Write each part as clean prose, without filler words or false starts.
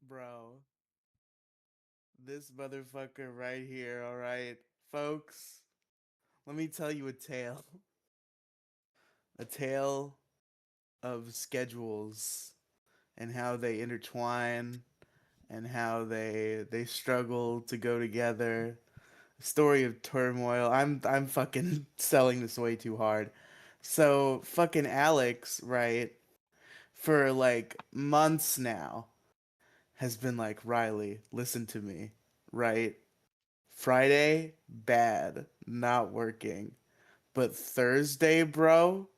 Bro, this motherfucker right here, all right? Folks, let me tell you a tale. A tale of schedules and how they intertwine and how they struggle to go together. A story of turmoil. I'm fucking selling this way too hard. So, fucking Alex, right? For like months now has been like, Riely, listen to me, right? Friday, bad, not working. But Thursday, bro,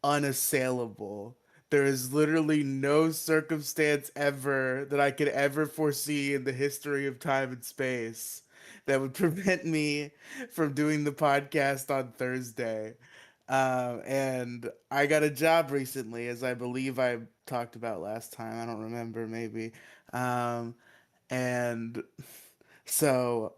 unassailable. There is literally no circumstance ever that I could ever foresee in the history of time and space that would prevent me from doing the podcast on Thursday. And I got a job recently, as I believe I talked about last time. I don't remember, maybe. Um, and so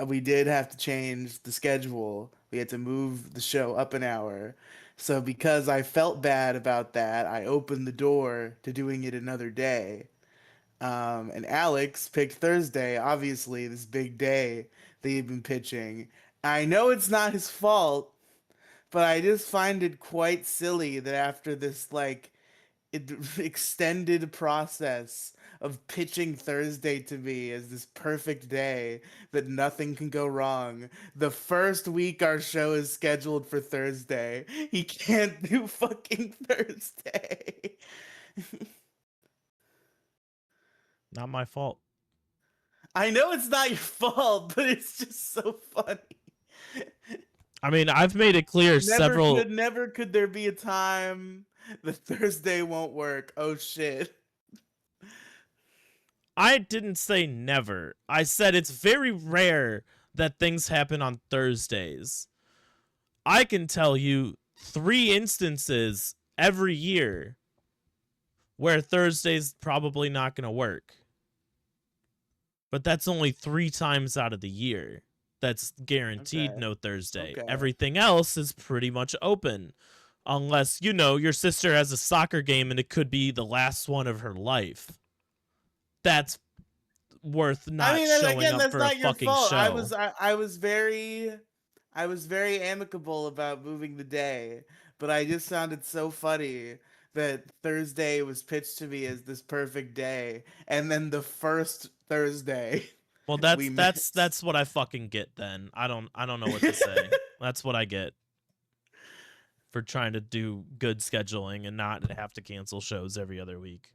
we did have to change the schedule. We had to move the show up an hour. So because I felt bad about that, I opened the door to doing it another day. And Alex picked Thursday, obviously, this big day that he'd been pitching. I know it's not his fault, but I just find it quite silly that after this, like, extended process of pitching Thursday to me as this perfect day that nothing can go wrong. The first week our show is scheduled for Thursday. He can't do fucking Thursday. Not my fault. I know it's not your fault, but it's just so funny. I mean, I've made it clear several. Never could there be a time that Thursday won't work. Oh shit. I didn't say never. I said it's very rare that things happen on Thursdays. I can tell you 3 instances every year where Thursday's probably not going to work. But that's only 3 times out of the year. That's guaranteed Okay. no Thursday. Okay. Everything else is pretty much open. Unless, your sister has a soccer game and it could be the last one of her life. That's worth I not mean, showing again, up that's for a not your fucking fault. show. I was very amicable about moving the day, but I just found it so funny that Thursday was pitched to me as this perfect day, and then the first Thursday Well, we missed. that's what I fucking get then. I don't know what to say. That's what I get for trying to do good scheduling and not have to cancel shows every other week.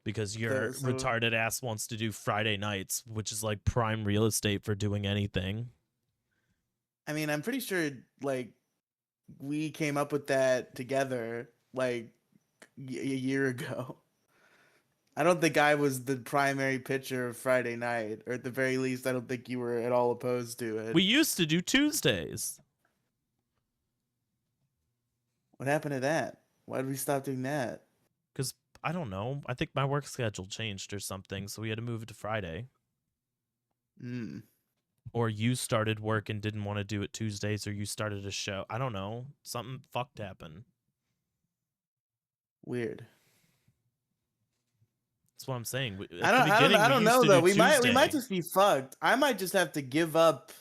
Because your So retarded ass wants to do Friday nights, which is like prime real estate for doing anything. I mean, I'm pretty sure like we came up with that together like a year ago. I don't think I was the primary pitcher of Friday night, or at the very least, I don't think you were at all opposed to it. We used to do Tuesdays. What happened to that? Why did we stop doing that? Because I don't know. I think my work schedule changed or something, so we had to move it to Friday. Hmm. Or you started work and didn't want to do it Tuesdays, or you started a show. I don't know. Something fucked happened. Weird. That's what I'm saying. At the beginning, I we don't used know to though. do We might Tuesday. just be fucked. I might just have to give up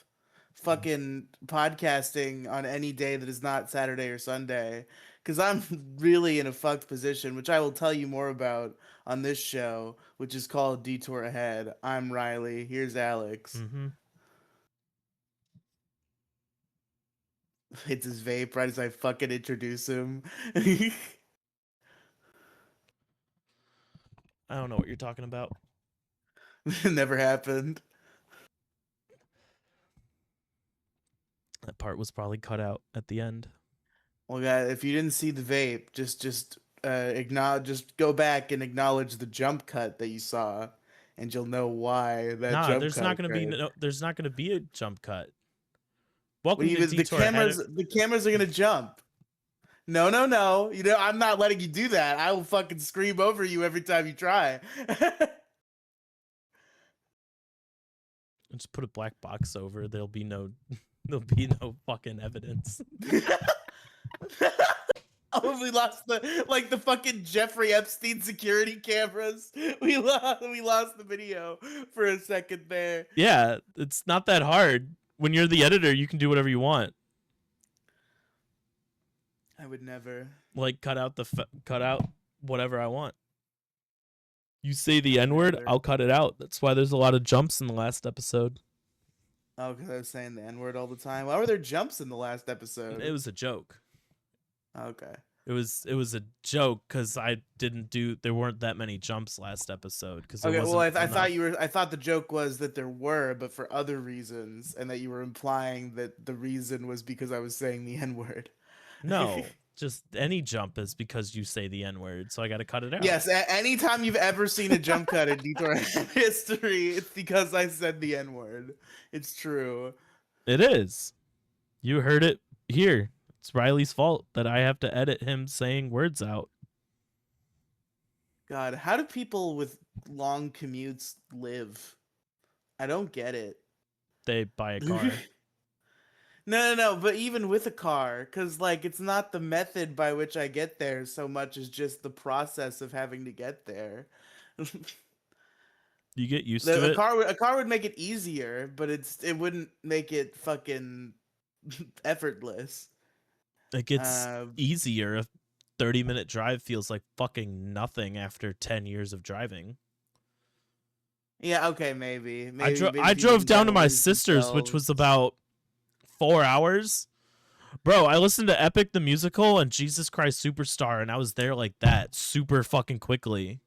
fucking podcasting on any day that is not Saturday or Sunday, because I'm really in a fucked position, which I will tell you more about on this show, which is called Detour Ahead. I'm Riely. Here's Alex. Mm-hmm. Hits his vape right as I fucking introduce him. I don't know what you're talking about. Never happened. That part was probably cut out at the end. Well, guys, if you didn't see the vape, just acknowledge, just go back and acknowledge the jump cut that you saw, and you'll know why that Nah, jump cut occurred. there's not gonna be a jump cut. What do Welcome to you? Detour Ahead. The cameras are gonna jump. No, no, no. You know, I'm not letting you do that. I will fucking scream over you every time you try. Just put a black box over. There'll be no there'll be no fucking evidence. Oh, we lost the fucking Jeffrey Epstein security cameras. We lost the video for a second there. Yeah, it's not that hard. When you're the editor, you can do whatever you want. I would never. Like cut out whatever I want. You say the I N would word, never. I'll cut it out. That's why there's a lot of jumps in the last episode. Oh, because I was saying the N word all the time. Why were there jumps in the last It episode? was a joke. Okay. It was a joke because I didn't do. There weren't that many jumps last episode because there Okay, well, wasn't I thought enough. you were. I thought the joke was that there were, but for other reasons, and that you were implying that the reason was because I was saying the N word. No, just any jump is because you say the N word, so I got to cut it out. Yes, anytime you've ever seen a jump cut in Detour history, it's because I said the N word. It's true. It is. You heard it here. It's Riley's fault that I have to edit him saying words out. God, how do people with long commutes live? I don't get it. They buy a No, car. no, but even with a car, because like it's not the method by which I get there so much as just the process of having to get there. You get used to The, it. a car would make it easier, but it wouldn't make it fucking effortless. It gets Uh, easier. A 30-minute drive feels like fucking nothing after 10 years of driving. yeah, okay, I maybe people drove can down kind to of my lose sister's, which was themselves. about 4 hours. Bro, I listened to Epic the Musical and Jesus Christ Superstar, and I was there like that super fucking quickly.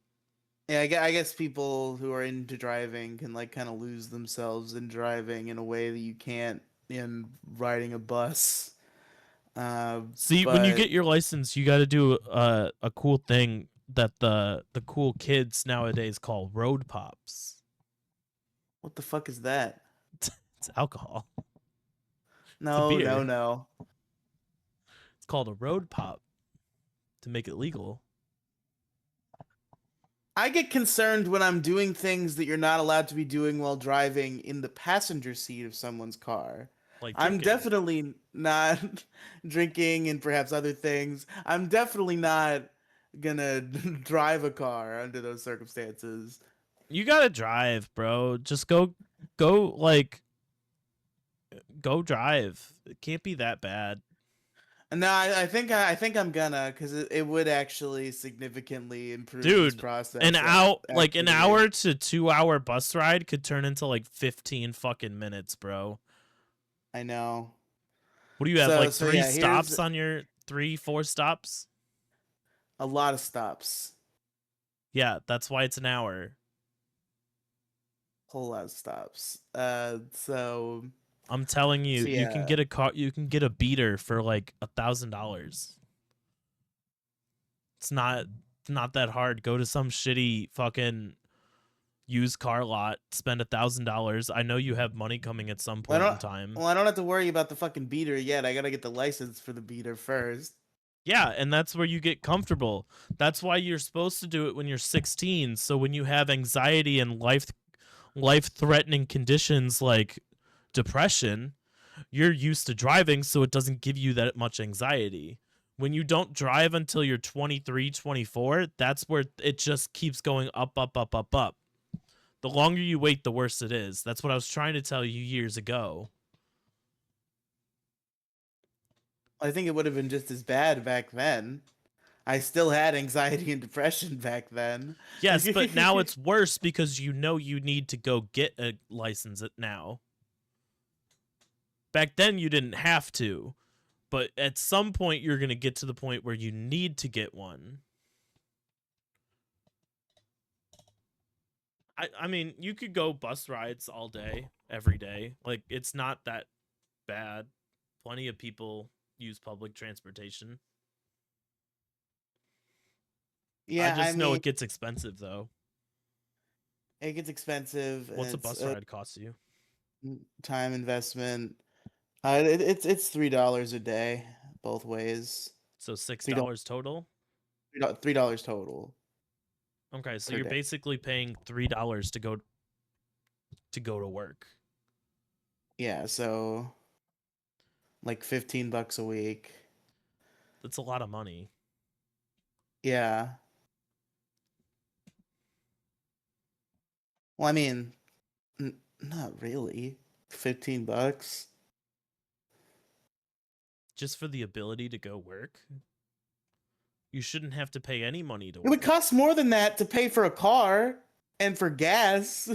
Yeah, I guess people who are into driving can like kind of lose themselves in driving in a way that you can't in riding a bus. Uh, See, when you but get your license, you got to do a cool thing that the cool kids nowadays call road pops. what the fuck is that? It's alcohol. It's a No, no, beer. no. It's called a road pop to make it legal. I get concerned when I'm doing things that you're not allowed to be doing while driving in the passenger seat of someone's car. Like I'm drinking. definitely not drinking and perhaps other things. I'm definitely not gonna drive a car under those circumstances. You got to drive, bro. Just go like go drive. It can't be that bad. No, I think I'm gonna because it would actually significantly improve this Dude, process. an Actually, hour to 2 hour bus ride could turn into like 15 fucking minutes, bro. I know. What do you have, like So three yeah, here's stops on your 4 stops? a lot of stops, Yeah, that's why it's an hour. whole lot of stops. I'm telling you, So you can yeah, get a car, you can get a beater for like $1,000. It's not that hard. Go to some shitty fucking used car lot, spend $1,000. I know you have money coming at some I point in don't. time. Well, I don't have to worry about the fucking beater yet. I gotta get the license for the beater first. Yeah, and that's where you get comfortable. That's why you're supposed to do it when you're 16. So when you have anxiety and life threatening conditions like depression, you're used to driving so it doesn't give you that much anxiety. When you don't drive until you're 23, 24, that's where it just keeps going up, up, up, up, up. The longer you wait, the worse it is. That's what I was trying to tell you years ago. I think it would have been just as bad back then. I still had anxiety and depression back then. Yes, but now it's worse because you know you need to go get a license now. Back then you didn't have to, but at some point you're going to get to the point where you need to get one. I mean, you could go bus rides all day, every day. Like, it's not that bad. Plenty of people use public transportation. I Yeah, I just know mean, it gets expensive, though. it gets expensive and What's a it's bus a ride cost you? time investment. It's $3 a day, both ways. So six Three dollars, dollars total. $3 total Okay, so per you're day. basically paying $3 to go to work. Yeah, so like $15 a week. That's a lot of money. Yeah. Well, I mean, not really. $15. Just for the ability to go work. You shouldn't have to pay any money to It would work. cost more than that to pay for a car and for gas.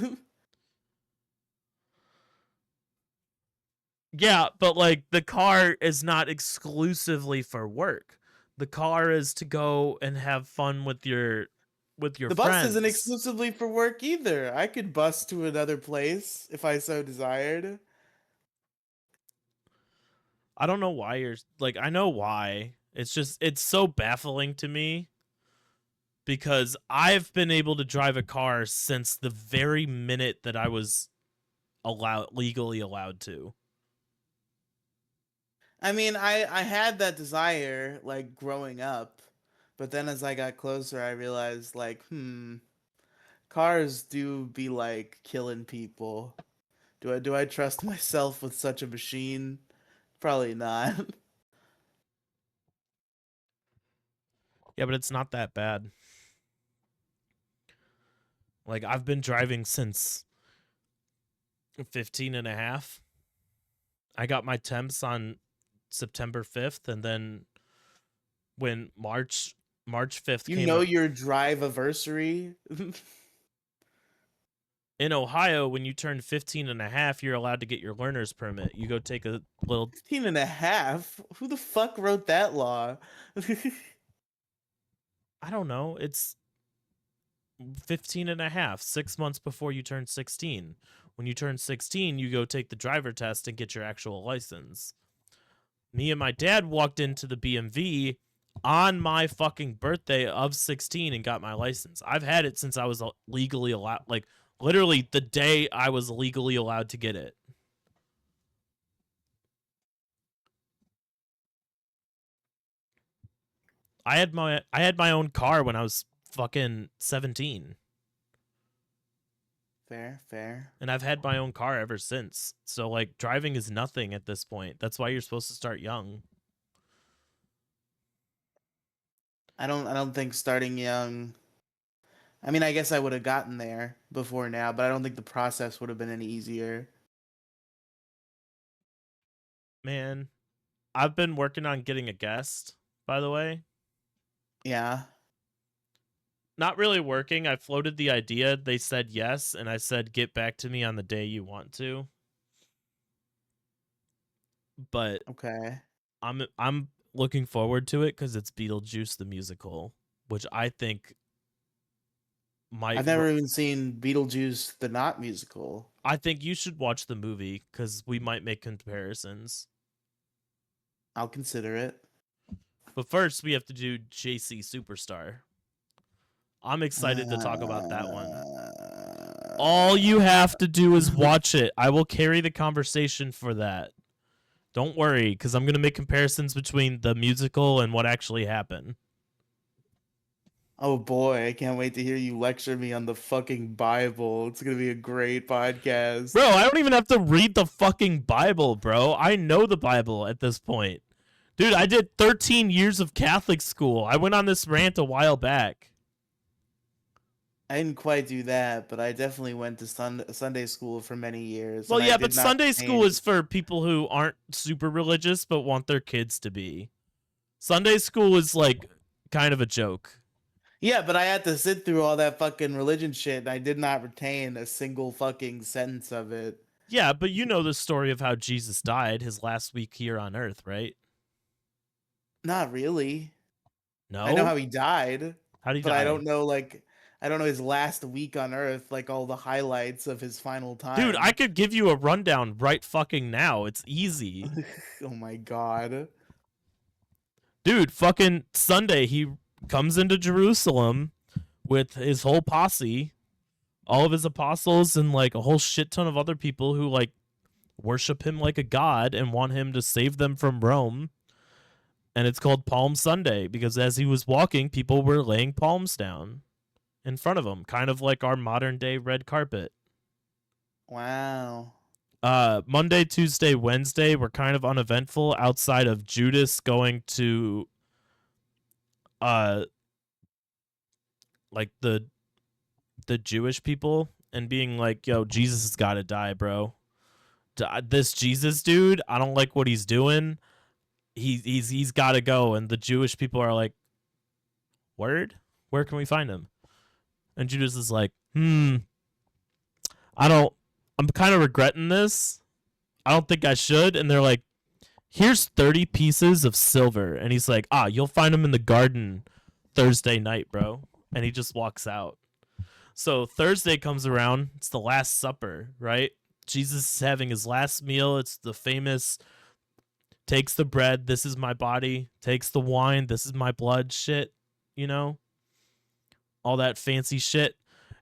Yeah, but like the car is not exclusively for work. The car is to go and have fun with your The bus isn't friends. exclusively for work either. I could bus to another place if I so desired. I don't know why you're like I know why. It's just it's so baffling to me because I've been able to drive a car since the very minute that I was legally allowed to. I mean, I had that desire like growing up, but then as I got closer, I realized like, cars do be like killing people. Do I trust myself with such a machine? Probably not. Yeah, but it's not that bad. Like I've been driving since 15 and a half. I got my temps on September 5th and then when March 5th You came know your drive anniversary. in Ohio when you turn 15 and a half, you're allowed to get your learner's permit. You go take a little 15 and a half? Who the fuck wrote that law? I don't know, it's 15 and a half, 6 months before you turn 16. When you turn 16, you go take the driver test and get your actual license. Me and my dad walked into the BMV on my fucking birthday of 16 and got my license. I've had it since I was legally allowed, like literally the day I was legally allowed to get it. I had my own car when I was fucking 17 Fair, fair. and I've had my own car ever since. So like driving is nothing at this point. That's why you're supposed to start young. I don't think starting young. I mean, I guess I would have gotten there before now, but I don't think the process would have been any easier. Man, I've been working on getting a guest, by the way. Yeah. Not really working. I floated the idea. They said yes, and I said get back to me on the day you want to. But Okay. I'm looking forward to it because it's Beetlejuice the musical, which I think might. I've never even seen Beetlejuice the not musical. I think you should watch the movie because we might make comparisons. I'll consider it. But first, we have to do JC Superstar. I'm excited to talk about that one. All you have to do is watch it. I will carry the conversation for that. Don't worry, because I'm going to make comparisons between the musical and what actually happened. Oh boy, I can't wait to hear you lecture me on the fucking Bible. It's gonna be a great Bro, podcast. I don't even have to read the fucking Bible, bro. I know the Bible at this point. Dude, I did 13 years of Catholic school. I went on this rant a while back. I didn't quite do that, but I definitely went to Sunday school for many years, Well, and I yeah, did but not Sunday school retain. is for people who aren't super religious but want their kids to be. Sunday school is like kind of a joke. Yeah, but I had to sit through all that fucking religion shit, and I did not retain a single fucking sentence of it. Yeah, but you know the story of how Jesus died his last week here on earth, right? Not really. I know No? how he died, How'd he but I die? don't know like I don't know his last week on Earth, like all the highlights of his final Dude, I time. could give you a rundown right fucking now. It's easy. Oh my god. Dude, fucking Sunday, he comes into Jerusalem with his whole posse, all of his apostles, and like a whole shit ton of other people who like worship him like a god and want him to save them from Rome. And it's called Palm Sunday because as he was walking, people were laying palms down in front of him, kind of like our modern day red carpet. Wow. Monday, Tuesday, Wednesday were kind of uneventful outside of Judas going to uh like the Jewish people and being like, "Yo, Jesus has got to die, bro. This Jesus dude, I don't like what he's doing. He's got to go." And the Jewish people are like, "Word? Where can we find him?" And Judas is like, I don't. I'm kind of regretting this. I don't think I should." And they're like, "Here's 30 pieces of silver." And he's like, "You'll find them in the garden Thursday night, bro." And he just walks out. So Thursday comes around. It's the Last Supper, right? Jesus is having his last meal. It's the famous takes the bread, this is my body, takes the wine, this is my blood shit, you know? All that fancy shit.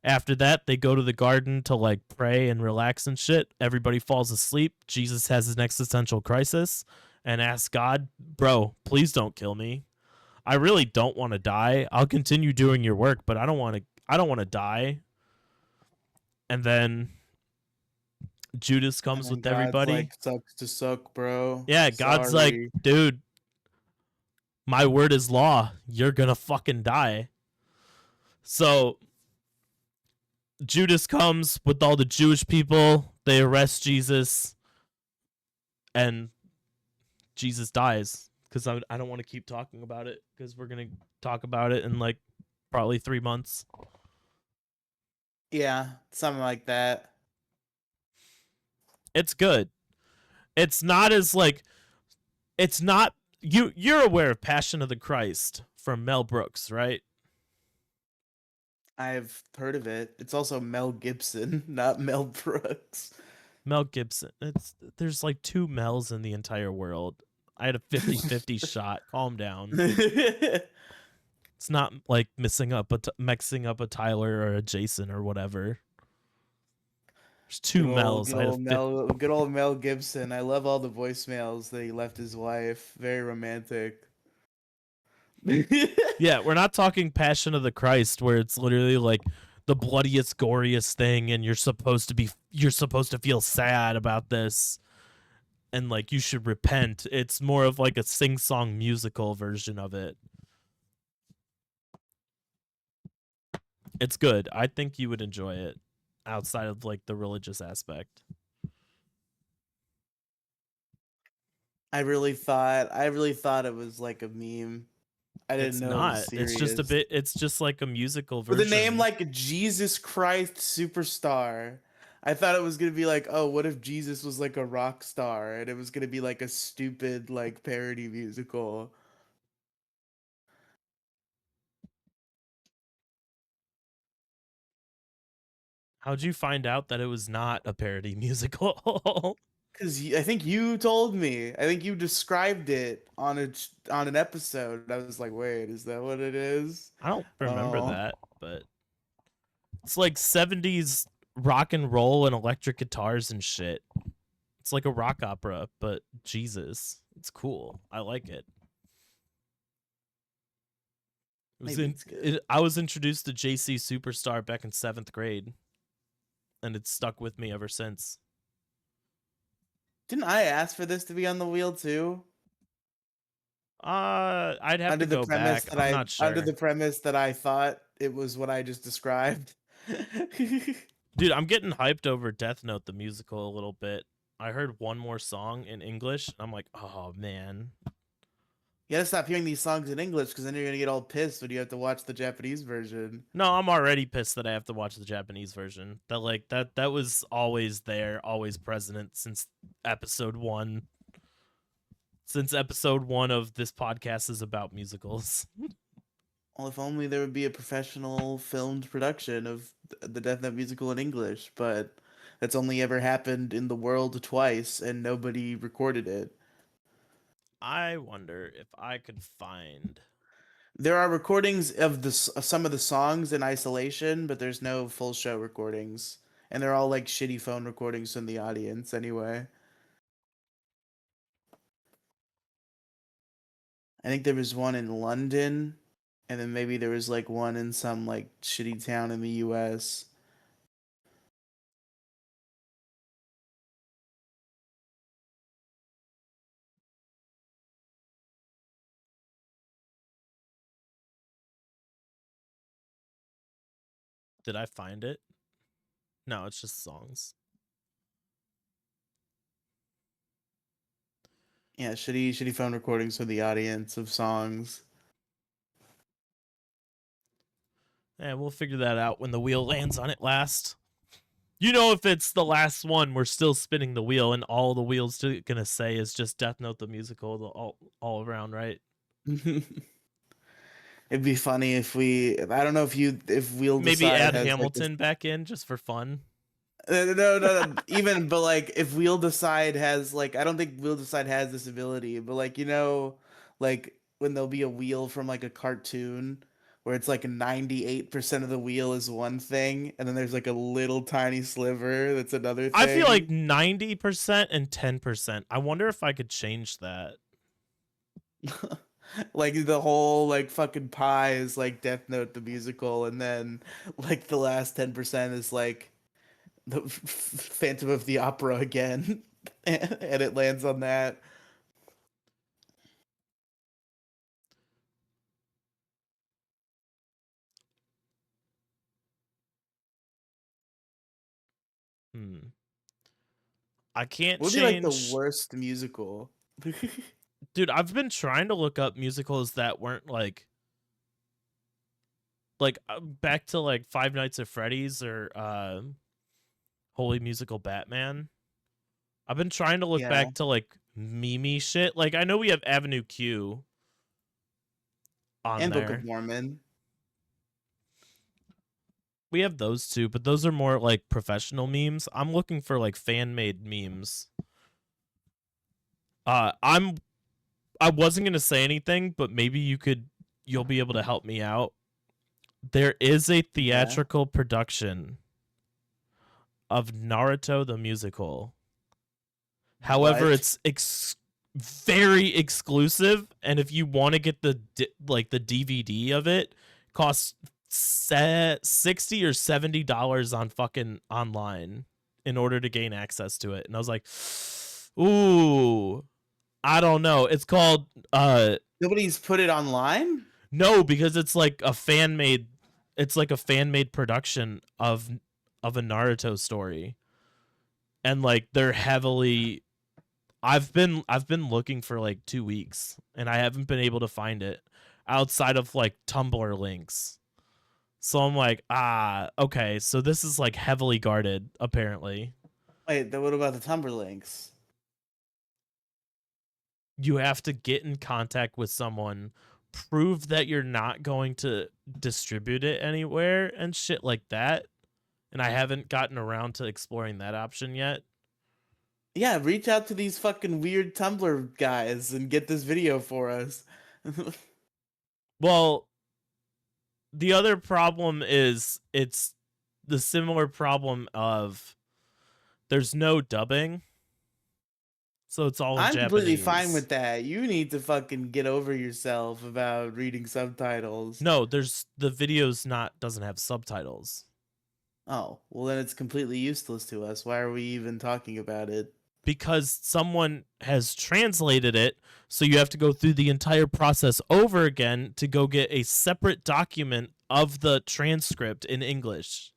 After that, they go to the garden to like pray and relax and shit. Everybody falls asleep. Jesus has an existential crisis and asks God, "Bro, please don't kill me. I really don't want to die. I'll continue doing your work, but I don't want to die." And then Judas And comes then with God's everybody. like, sucks to suck, bro. Yeah, God's like, Sorry. "Dude, my word is law. You're going to fucking die." So Judas comes with all the Jewish people. They arrest Jesus, and Jesus dies. Because I don't want to keep talking about it, because we're going to talk about it in like probably 3 months. Yeah, something like that. It's good. It's not as like, it's not, you're aware of Passion of the Christ from Mel Brooks, right? I've heard of it. It's also Mel Gibson, not Mel Brooks. Mel Gibson. There's like two Mels in the entire world. I had a 50-50 shot. Calm down. It's not like mixing up a Tyler or a Jason or whatever. There's two Mels. I had a Good old Mel Gibson. I love all the voicemails that he left his wife. Very romantic. Yeah, we're not talking Passion of the Christ where it's literally like the bloodiest, goriest thing, and you're supposed to feel sad about this, and like you should repent. It's more of like a sing-song musical version of it. It's good. I think you would enjoy it outside of like the religious aspect. I really thought it was like a meme. I didn't It's know it was not. serious. It's just like a musical With a name version. like Jesus Christ Superstar, I thought it was gonna be like, oh, what if Jesus was like a rock star and it was gonna be like a stupid like parody musical. How'd you find out that it was not a parody musical? Cause I think you told me. I think you described it on an episode. I was like, wait, is that what it is? I don't remember Oh, that, but it's like 70s rock and roll and electric guitars and shit. It's like a rock opera, but Jesus. It's cool. I like it. maybe it's good. I was introduced to JC Superstar back in 7th grade, and it's stuck with me ever since. Didn't I ask for this to be on the wheel too? I'd have to go back. I'm not Under sure. the premise that I thought it was what I just described. Dude, I'm getting hyped over Death Note the musical a little bit. I heard one more song in English. I'm like, "Oh man." You gotta stop hearing these songs in English because then you're gonna get all pissed when you have to watch the Japanese version. No, I'm already pissed that I have to watch the Japanese version. That was always there, always present since episode 1. Since episode 1 of this podcast is about musicals. Well, if only there would be a professional filmed production of the Death Note musical in English, but that's only ever happened in the world twice and nobody recorded it. I wonder if I could find. There are recordings of some of the songs in isolation, but there's no full show recordings. And they're all like shitty phone recordings from the audience anyway. I think there was one in London, and then maybe there was like one in some like shitty town in the US. Did I find it? No, it's just songs. Yeah, shitty phone recordings for the audience of songs. Yeah, we'll figure that out when the wheel lands on it last. You know, if it's the last one, we're still spinning the wheel, and all the wheel's gonna say is just Death Note the musical all around, right? It'd be funny if we. I don't know if We'll Maybe Decide add has like this. Hamilton back in just for fun. No. Even, but like, if We'll Decide has like, I don't think We'll Decide has this ability, but like, like when there'll be a wheel from like a cartoon where it's like 98% of the wheel is one thing, and then there's like a little tiny sliver that's another I feel like thing. 90% and 10%. I wonder if I could change that. Like the whole like fucking pie is like Death Note the musical, and then like the last 10% is like the Phantom of the Opera again, and it lands on that. Hmm. I can't What would be like the change. worst musical? Dude, I've been trying to look up musicals that weren't back to like Five Nights at Freddy's or Holy Musical Batman. I've been trying to look Yeah, back to like Mimi shit. Like I know we have Avenue Q on and Book of there. Mormon. We have those two, but those are more like professional memes. I'm looking for like fan made memes. Uh I'm I wasn't gonna say anything, but maybe you'll be able to help me out. There is a Yeah. theatrical production of Naruto the musical. However, What? it's very exclusive, and if you want to get the DVD of it, costs 60 or $70 on fucking online in order to gain access to it. And I was like, ooh, I don't know. It's called Nobody's put it online? no, because it's like a fan made production of a Naruto story. And like they're heavily I've been looking for like 2 weeks and I haven't been able to find it outside of like Tumblr links. So I'm like, okay, so this is like heavily guarded apparently. Wait, then what about the Tumblr links? You have to get in contact with someone, prove that you're not going to distribute it anywhere and shit like that. And I haven't gotten around to exploring that option yet. Yeah, reach out to these fucking weird Tumblr guys and get this video for us. Well, the other problem is it's the similar problem of there's no dubbing, so it's all in I'm completely fine Japanese. with that. You need to fucking get over yourself about reading subtitles. No, there's the video's not doesn't have subtitles Oh, well then it's completely useless to us. Why are we even talking about it? because someone has translated it, so you have to go through the entire process over again to go get a separate document of the transcript in English.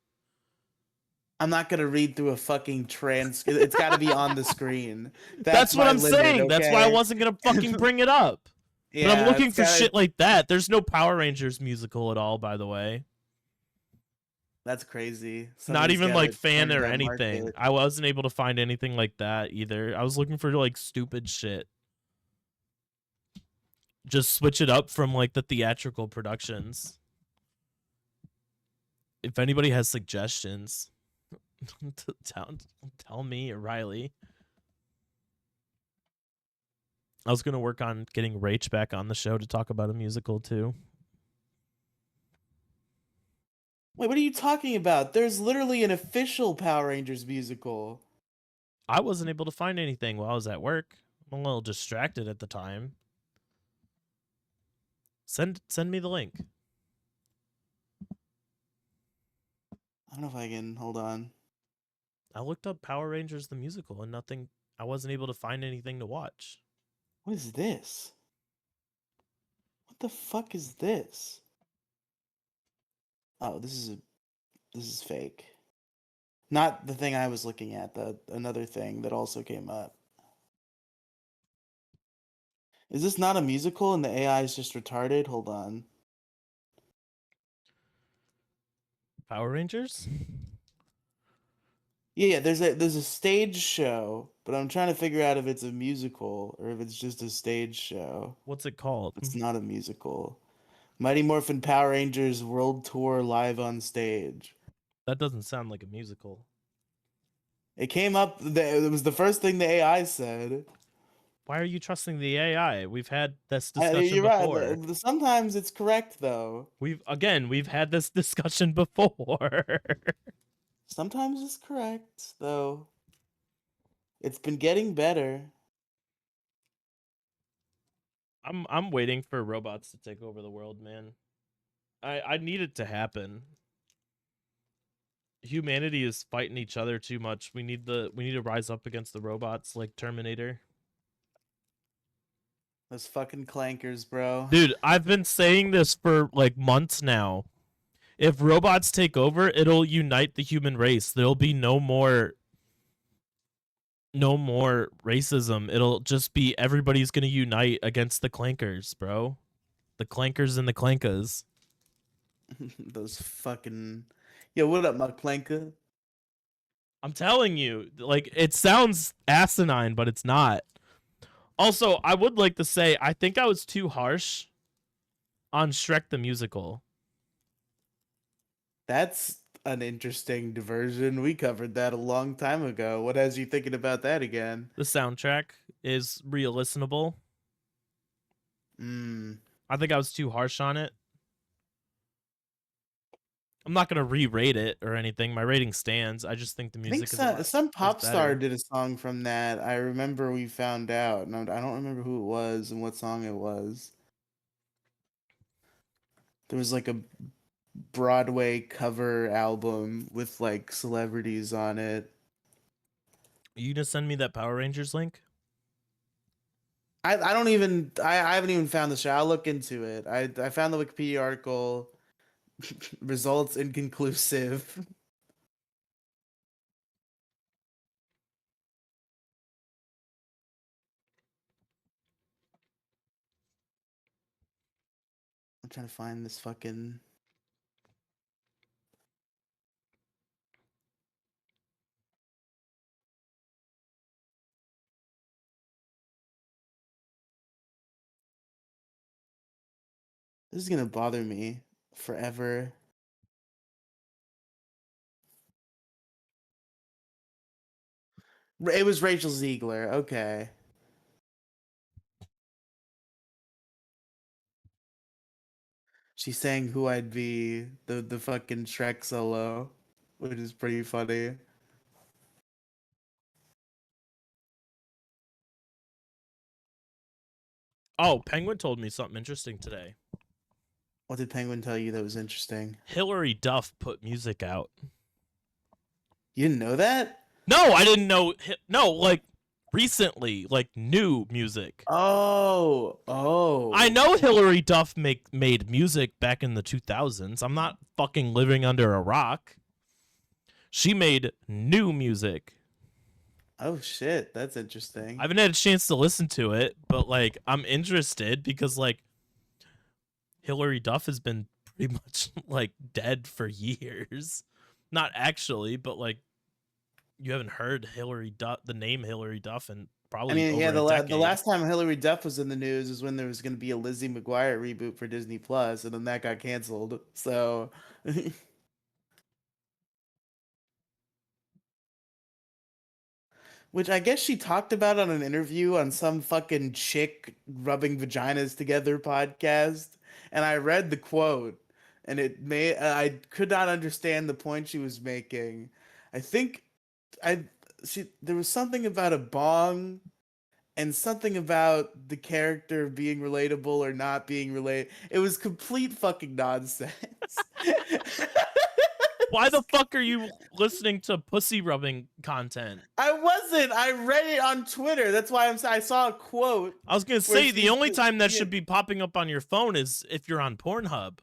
I'm not gonna read through a fucking It's got to be on the screen. That's That's what my I'm limit, saying. That's why I okay? wasn't going to fucking bring it up. But I'm Yeah, looking it's for got. shit like that. There's no Power Rangers musical at all, by the way. That's crazy. Not Somebody's even got like to fan corner or that anything. market. I wasn't able to find anything like that either. I was looking for like stupid shit. Just switch it up from like the theatrical productions. If anybody has suggestions, tell, tell me or Riley. I was going to work on getting Rach back on the show to talk about a musical too. Wait, what are you talking about? There's literally an official Power Rangers musical. I wasn't able to find anything while I was at work. I'm a little distracted at the time. Send me the link. I don't know if I can. Hold on. I looked up Power Rangers the musical and nothing. I wasn't able to find anything to watch. What is this? What the fuck is this? Oh, this is a This is fake. Not the thing I was looking at, the another thing that also came up. Is this not a musical and the AI is just retarded? Hold on. Power Rangers? Yeah, there's a stage show, but I'm trying to figure out if it's a musical or if it's just a stage show. What's it called? It's not a musical. Mighty Morphin Power Rangers World Tour live on stage. That doesn't sound like a musical. It came up. It was the first thing the AI said. Why are you trusting the AI? We've had this discussion You're right. before. Sometimes it's correct though. We've had this discussion before. Sometimes it's correct though. It's been getting better. I'm waiting for robots to take over the world, man. I need it to happen. Humanity is fighting each other too much. We need to rise up against the robots like Terminator. Those fucking clankers, bro. Dude, I've been saying this for like months now. If robots take over, it'll unite the human race. There'll be no more racism. It'll just be everybody's going to unite against the clankers, bro. The clankers and the clankas. Those fucking. Yo, what up, my clanker? I'm telling you, like it sounds asinine, but it's not. Also, I would like to say I think I was too harsh on Shrek the Musical. That's an interesting diversion. We covered that a long time ago. What has you thinking about that again? The soundtrack is re-listenable. Hmm. I think I was too harsh on it. I'm not gonna re-rate it or anything. My rating stands. I just think the I think music is a lot some is pop star better. did a song from that. I remember we found out, and I don't remember who it was and what song it was. There was like a Broadway cover album with like celebrities on it. Are you gonna send me that Power Rangers link? I don't even I haven't even found the show. I'll look into it. I found the Wikipedia article. Results inconclusive. I'm trying to find this fucking. This is gonna bother me forever. It was Rachel Ziegler. Okay. She sang "Who I'd Be," the fucking Shrek solo, which is pretty funny. Oh, Penguin told me something interesting today. What did Penguin tell you that was interesting? Hilary Duff put music out. You didn't know that? No, I didn't know. No, like recently, like new music. Oh, I oh. know Hilary Duff made music back in the 2000s. I'm not fucking living under a rock. She made new music. Oh shit, that's interesting. I haven't had a chance to listen to it, but like I'm interested because like Hilary Duff has been pretty much like dead for years. Not actually, but like you haven't heard Hilary Duff, the name Hilary Duff, in I probably mean, yeah, over a the decade. last time Hillary Duff was in the news is when there was going to be a Lizzie McGuire reboot for Disney Plus, and then that got canceled. So, which I guess she talked about on an interview on some fucking chick rubbing vaginas together podcast, and I read the quote, and I could not understand the point she was making. I think I she there was something about a bong and something about the character being relatable or not being related. It was complete fucking nonsense. Why the fuck are you listening to pussy rubbing content? I wasn't. I read it on Twitter. That's why I saw a quote I was gonna where say the she's only time that yeah. should be popping up on your phone is if you're on Pornhub.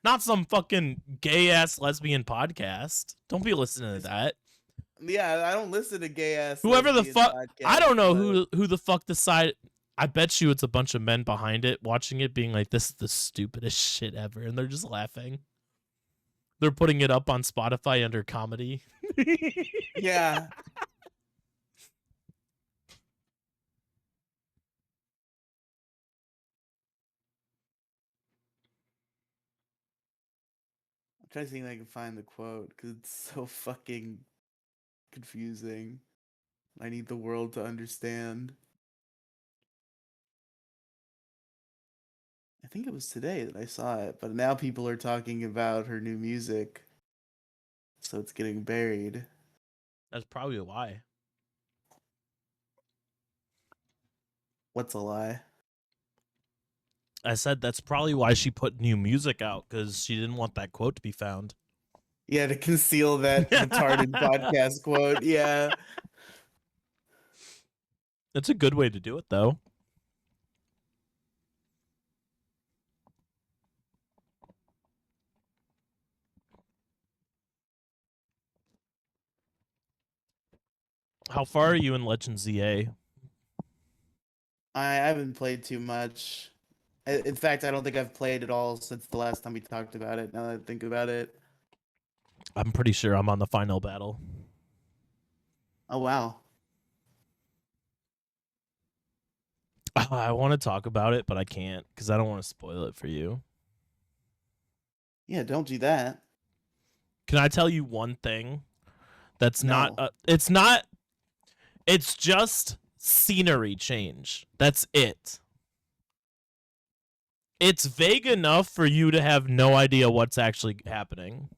Not some fucking gay ass lesbian podcast. Don't be listening to that. Yeah, I don't listen to gay ass Whoever the lesbian fuck, I podcasts, don't know but who the fuck decided. I bet you it's a bunch of men behind it watching it, being like, "This is the stupidest shit ever," and they're just laughing. They're putting it up on Spotify under comedy. yeah. I'm trying to see if I can find the quote because it's so fucking confusing. I need the world to understand. I think it was today that I saw it, but now people are talking about her new music, so it's getting buried. That's probably why. What's a lie? I said that's probably why she put new music out, because she didn't want that quote to be found. Yeah, to conceal that retarded podcast quote. Yeah. It's a good way to do it, though. How far are you in Legend ZA? I haven't played too much. In fact, I don't think I've played at all since the last time we talked about it. Now that I think about it. I'm pretty sure I'm on the final battle. Oh wow. I want to talk about it, but I can't because I don't want to spoil it for you. Yeah, don't do that. Can I tell you one thing that's not? No. It's not. It's just scenery change. That's it. It's vague enough for you to have no idea what's actually happening.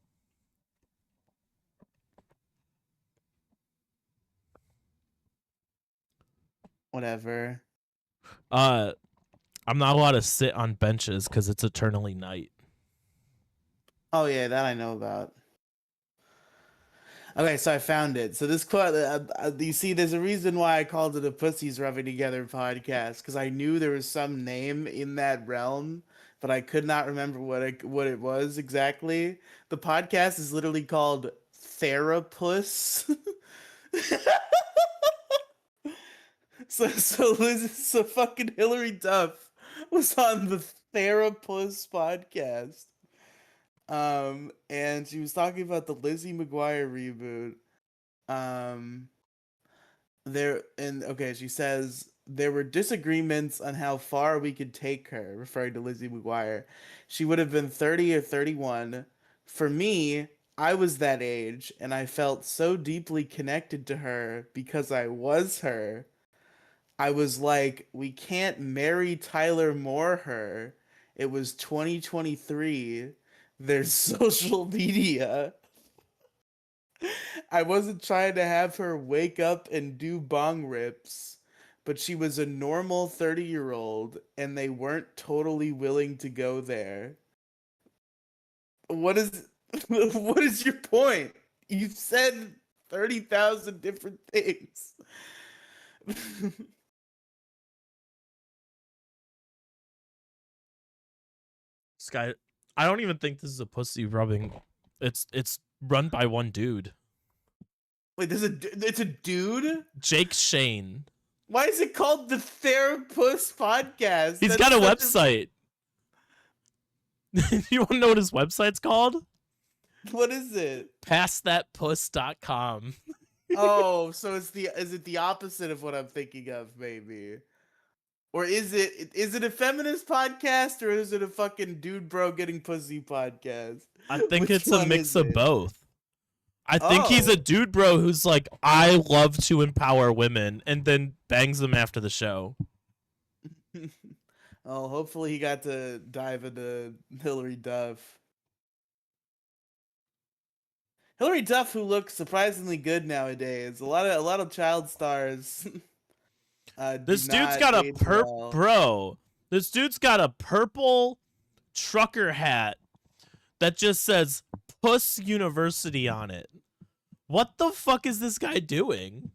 Whatever. Uh, I'm not allowed to sit on benches because it's eternally night. Oh yeah, that I know about. Okay, so I found it. So this quote, you see, there's a reason why I called it a "Pussies Rubbing Together" podcast because I knew there was some name in that realm, but I could not remember what it was exactly. The podcast is literally called Therapus. So fucking Hillary Duff was on the Therapus podcast. And she was talking about the Lizzie McGuire reboot. Um, she says there were disagreements on how far we could take her, referring to Lizzie McGuire. She would have been 30 or 31. For me, I was that age, and I felt so deeply connected to her because I was her. I was like, we can't marry Tyler Moore her. It was 2023. There's social media. I wasn't trying to have her wake up and do bong rips, but she was a normal 30-year-old and they weren't totally willing to go there. What is what is your point? You said 30,000 different things. Sky, I don't even think this is a pussy rubbing. It's run by one dude, Wait, it's a dude? Jake Shane. Why is it called the Therapist Podcast? He's That's got a such website. You want to know what his website's called? What is it? PastThatPuss.com. Oh, so is it the opposite of what I'm thinking of, maybe? Or is it a feminist podcast or is it a fucking dude bro getting pussy podcast? I think Which it's a one mix is of it? both. I think he's a Oh. dude bro who's like, I love to empower women, and then bangs them after the show. Oh, hopefully he got to dive into Hillary Duff. Hillary Duff, who looks surprisingly good nowadays. A lot of child stars do This dude's not got a age well. bro. This dude's got a purple trucker hat that just says Puss University on it. What the fuck is this guy doing?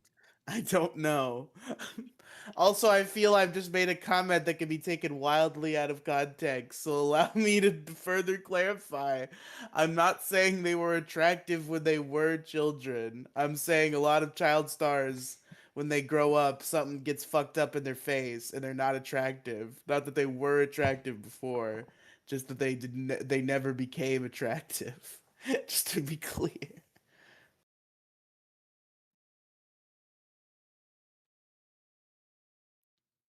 I don't know. Also, I feel I've just made a comment that can be taken wildly out of context, so allow me to further clarify. I'm not saying they were attractive when they were children. I'm saying a lot of child stars, when they grow up, something gets fucked up in their face and they're not attractive. Not that they were attractive before, just that they never became attractive. Just to be clear.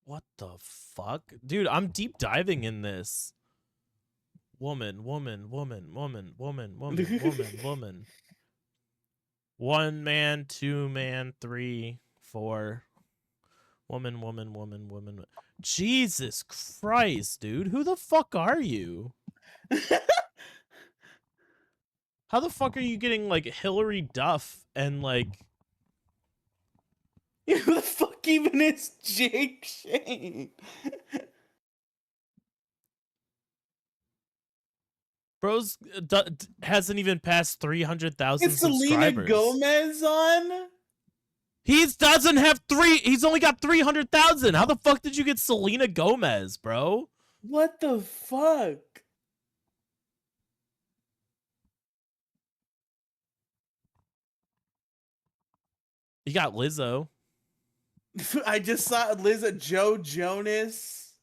What the fuck? Dude, I'm deep diving in this. Woman, woman, woman, woman, woman, woman, woman, woman. One man, two man, three, four. Woman, woman, woman, woman. Jesus Christ, dude. Who the fuck are you? How the fuck are you getting like Hillary Duff and like Who the fuck even is Jake Shane? Bros hasn't even passed 300,000 Is Selena subscribers. Gomez on? He doesn't have three. He's only got 300,000. How the fuck did you get Selena Gomez, bro? What the fuck? You got Lizzo. I just saw Liza Joe Jonas,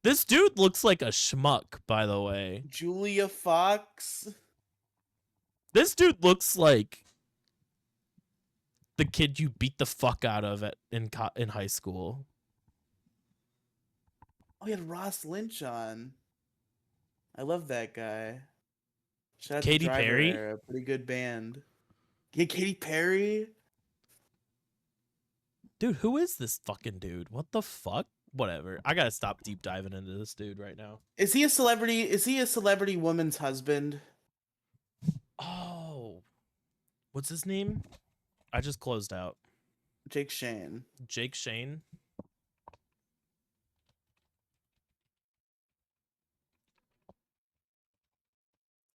This dude looks like a schmuck, by the way. Julia Fox. This dude looks like the kid you beat the fuck out of in high school. Oh, he had Ross Lynch on. I love that guy. Shout out to Katy Driver Perry? Era, pretty good band. Yeah, Katy Perry. Dude, who is this fucking dude? What the fuck? Whatever. I gotta stop deep diving into this dude right now. Is he a celebrity? Is he a celebrity woman's husband? Oh, what's his name? I just closed out. Jake Shane. Jake Shane.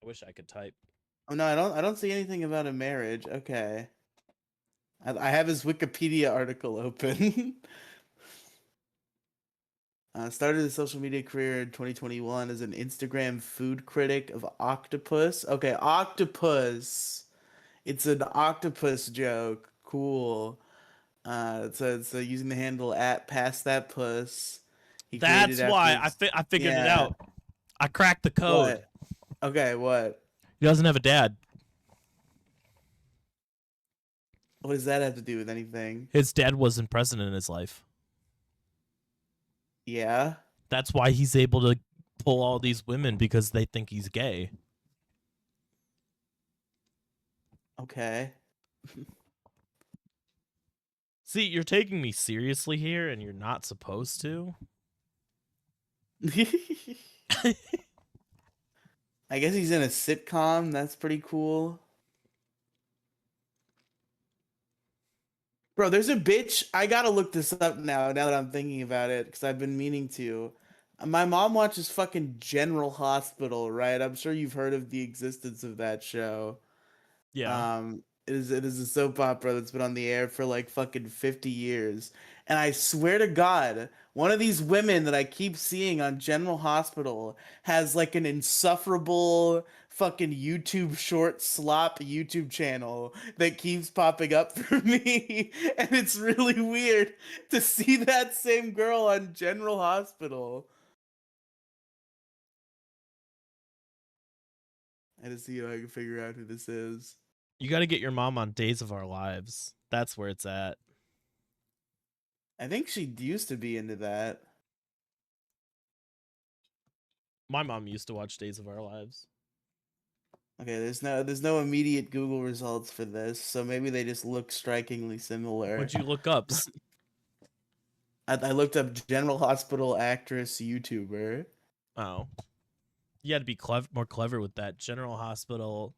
I wish I could type. Oh no, I don't see anything about a marriage. Okay. I have his Wikipedia article open. Started his social media career in 2021 as an Instagram food critic of octopus. Okay, octopus. It's an octopus joke. Cool. So using the handle at past that puss. He created That's after why his I figured it yeah. out. I cracked the code. What? Okay, what? He doesn't have a dad. What does that have to do with anything? His dad wasn't present in his life. Yeah. That's why he's able to pull all these women because they think he's gay. Okay. See, you're taking me seriously here and you're not supposed to. I guess he's in a sitcom. That's pretty cool. Bro, there's a bitch. I gotta look this up now that I'm thinking about it, because I've been meaning to. My mom watches fucking General Hospital, right? I'm sure you've heard of the existence of that show. Yeah. It is a soap opera that's been on the air for like fucking 50 years. And I swear to God, one of these women that I keep seeing on General Hospital has like an insufferable fucking YouTube short slop YouTube channel that keeps popping up for me. And it's really weird to see that same girl on General Hospital. I just see if I can figure out who this is. You got to get your mom on Days of Our Lives. That's where it's at. I think she used to be into that. My mom used to watch Days of Our Lives. Okay, there's no immediate Google results for this, so maybe they just look strikingly similar. What'd you look up? I looked up General Hospital actress YouTuber. Oh. You had to be more clever with that. General Hospital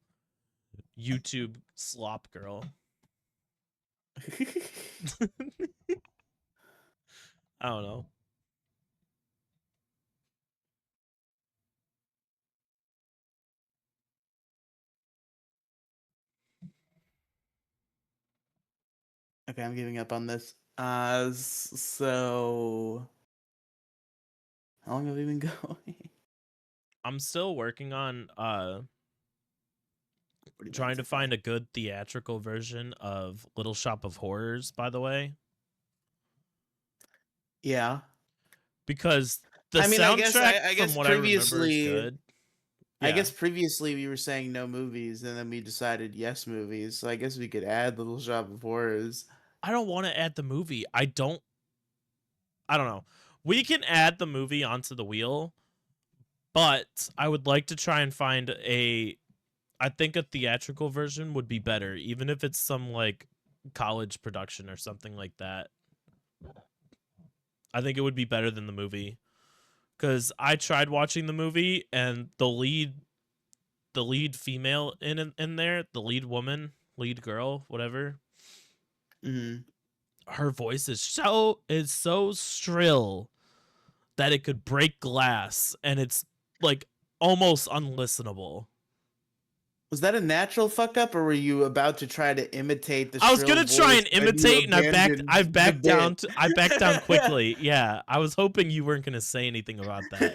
YouTube slop girl. I don't know. Okay, I'm giving up on this. So how long have we been going? I'm still working on 40 trying minutes. to Okay. find a good theatrical version of Little Shop of Horrors, by the way, Yeah. because the I mean, soundtrack I from guess what I remember is previously good. I Yeah. guess previously we were saying no movies, and then we decided yes movies. So I guess we could add Little Shop of Horrors. I don't want to add the movie. I don't know. We can add the movie onto the wheel, but I would like to try and find a I think a theatrical version would be better, even if it's some like college production or something like that. I think it would be better than the movie cuz I tried watching the movie and the lead female in there, the lead woman, lead girl, whatever, Hmm. her voice is so shrill that it could break glass and it's like almost unlistenable. Was that a natural fuck up, or were you about to try to imitate the I was shrill gonna try voice and and then you imitate, and abandoned I've the backed down. bit? I backed down quickly. Yeah, I was hoping you weren't gonna say anything about that.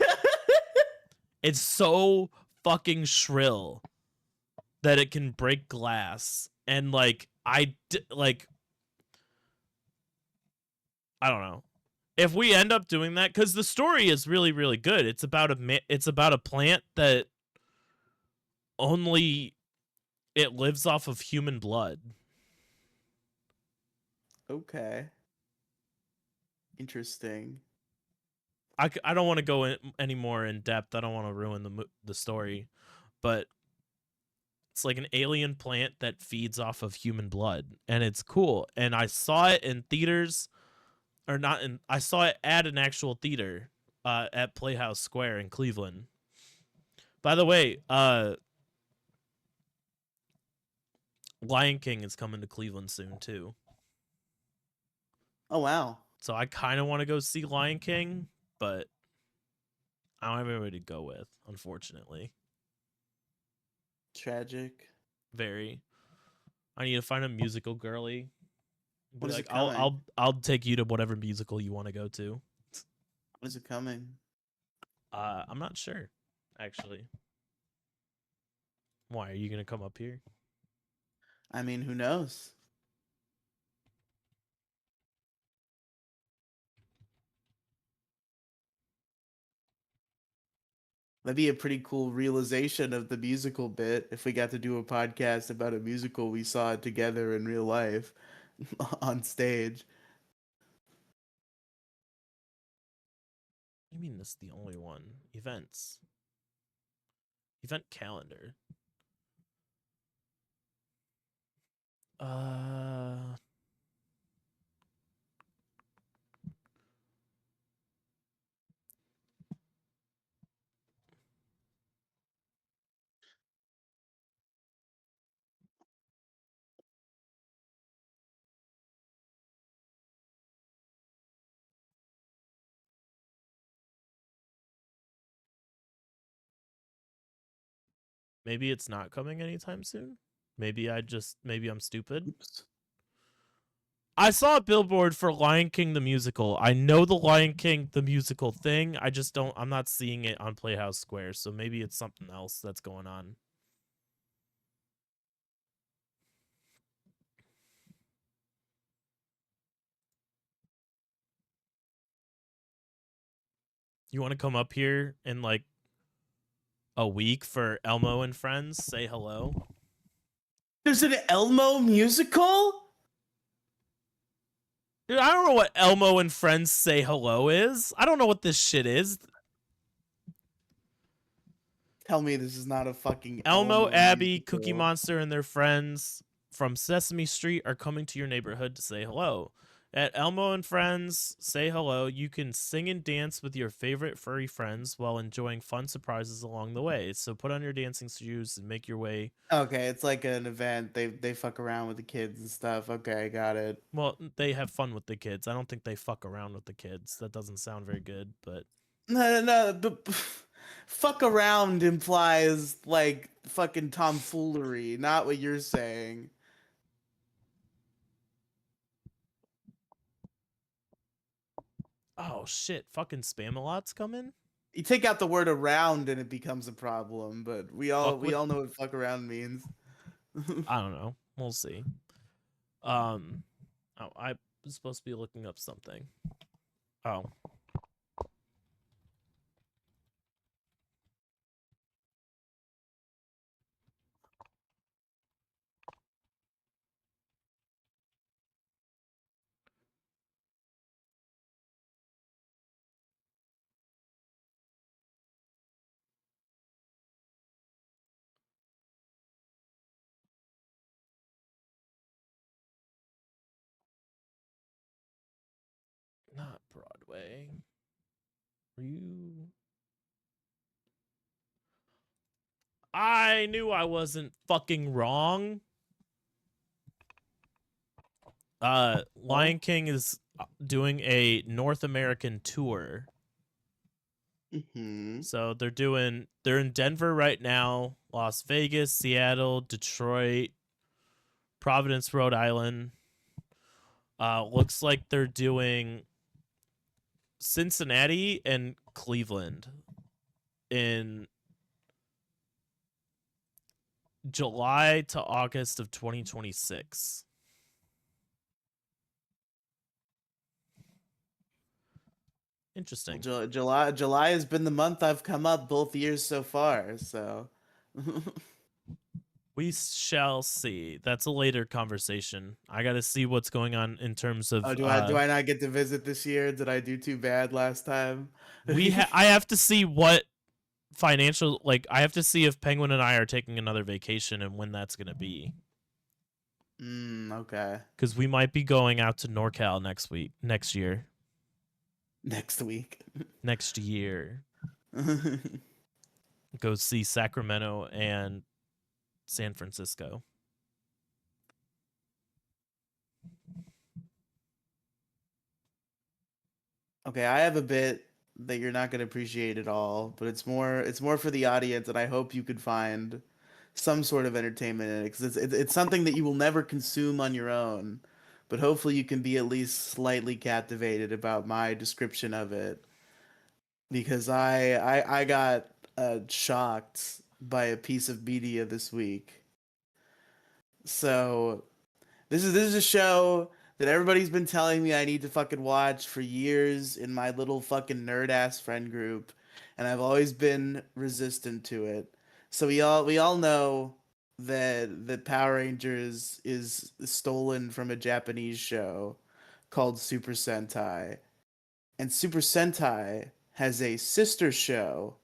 It's so fucking shrill that it can break glass, and like I don't know if we end up doing that because the story is really really good. It's about a plant that only it lives off of human blood. Okay, interesting. I don't want to go any more in depth. I don't want to ruin the story, but it's like an alien plant that feeds off of human blood, and it's cool. And I saw it in theaters, or not in. I saw it at an actual theater, at Playhouse Square in Cleveland. By the way, Lion King is coming to Cleveland soon too. Oh wow, So I kind of want to go see Lion King, but I don't have anybody to go with, unfortunately. tragic. Very. I need to find a musical girly. Be When is like, it I'll coming? I'll I'll take you to whatever musical you want to go to. When is it coming? I'm not sure, actually. Why are you gonna come up here? I mean, who knows? That'd be a pretty cool realization of the musical bit if we got to do a podcast about a musical we saw together in real life on stage. What do you mean this is the only one? Events. Event calendar. Uh maybe it's not coming anytime soon. Maybe I'm stupid. Oops. I saw a billboard for Lion King the musical. I know the Lion King the musical thing. I'm not seeing it on Playhouse Square, so maybe it's something else that's going on. You want to come up here in like a week for Elmo and Friends? Say hello. There's an Elmo musical? Dude, I don't know what Elmo and Friends Say Hello is. I don't know what this shit is. Tell me this is not a fucking Elmo, Elmo Abby, Cookie musical. Monster, and their friends from Sesame Street are coming to your neighborhood to say hello. At Elmo and Friends Say Hello, you can sing and dance with your favorite furry friends while enjoying fun surprises along the way. So put on your dancing shoes and make your way. Okay, it's like an event. They fuck around with the kids and stuff. Okay, got it. Well, they have fun with the kids. I don't think they fuck around with the kids. That doesn't sound very good, but No. But fuck around implies like fucking tomfoolery, not what you're saying. Oh shit! Fucking Spamalot's coming. You take out the word around and it becomes a problem, but we all Fuck we with. all know what fuck around means. I don't know. We'll see. Um. Oh, I was supposed to be looking up something. Oh, not Broadway. Were you? I knew I wasn't fucking wrong. Oh. Lion King is doing a North American tour. Hmm. So they're in Denver right now, Las Vegas, Seattle, Detroit, Providence, Rhode Island. Looks like they're doing Cincinnati and Cleveland in July to August of 2026. Well, Interesting. July has been the month I've come up both years so far. So, We shall see. That's a later conversation. I got to see what's going on in terms oh, of do I not get to visit this year? Did I do too bad last time? I have to see what financial, like I have to see if Penguin and I are taking another vacation and when that's going to be, Okay. cuz we might be going out to NorCal next year. Next week. Next year. Go see Sacramento and San Francisco. Okay, I have a bit that you're not going to appreciate at all, but it's more for the audience, and I hope you could find some sort of entertainment in it because it's something that you will never consume on your own, but hopefully you can be at least slightly captivated about my description of it because I got shocked by a piece of media this week. So this is a show that everybody's been telling me I need to fucking watch for years in my little fucking nerd ass friend group, and I've always been resistant to it. So we all know that Power Rangers is stolen from a Japanese show called Super Sentai, and Super Sentai has a sister show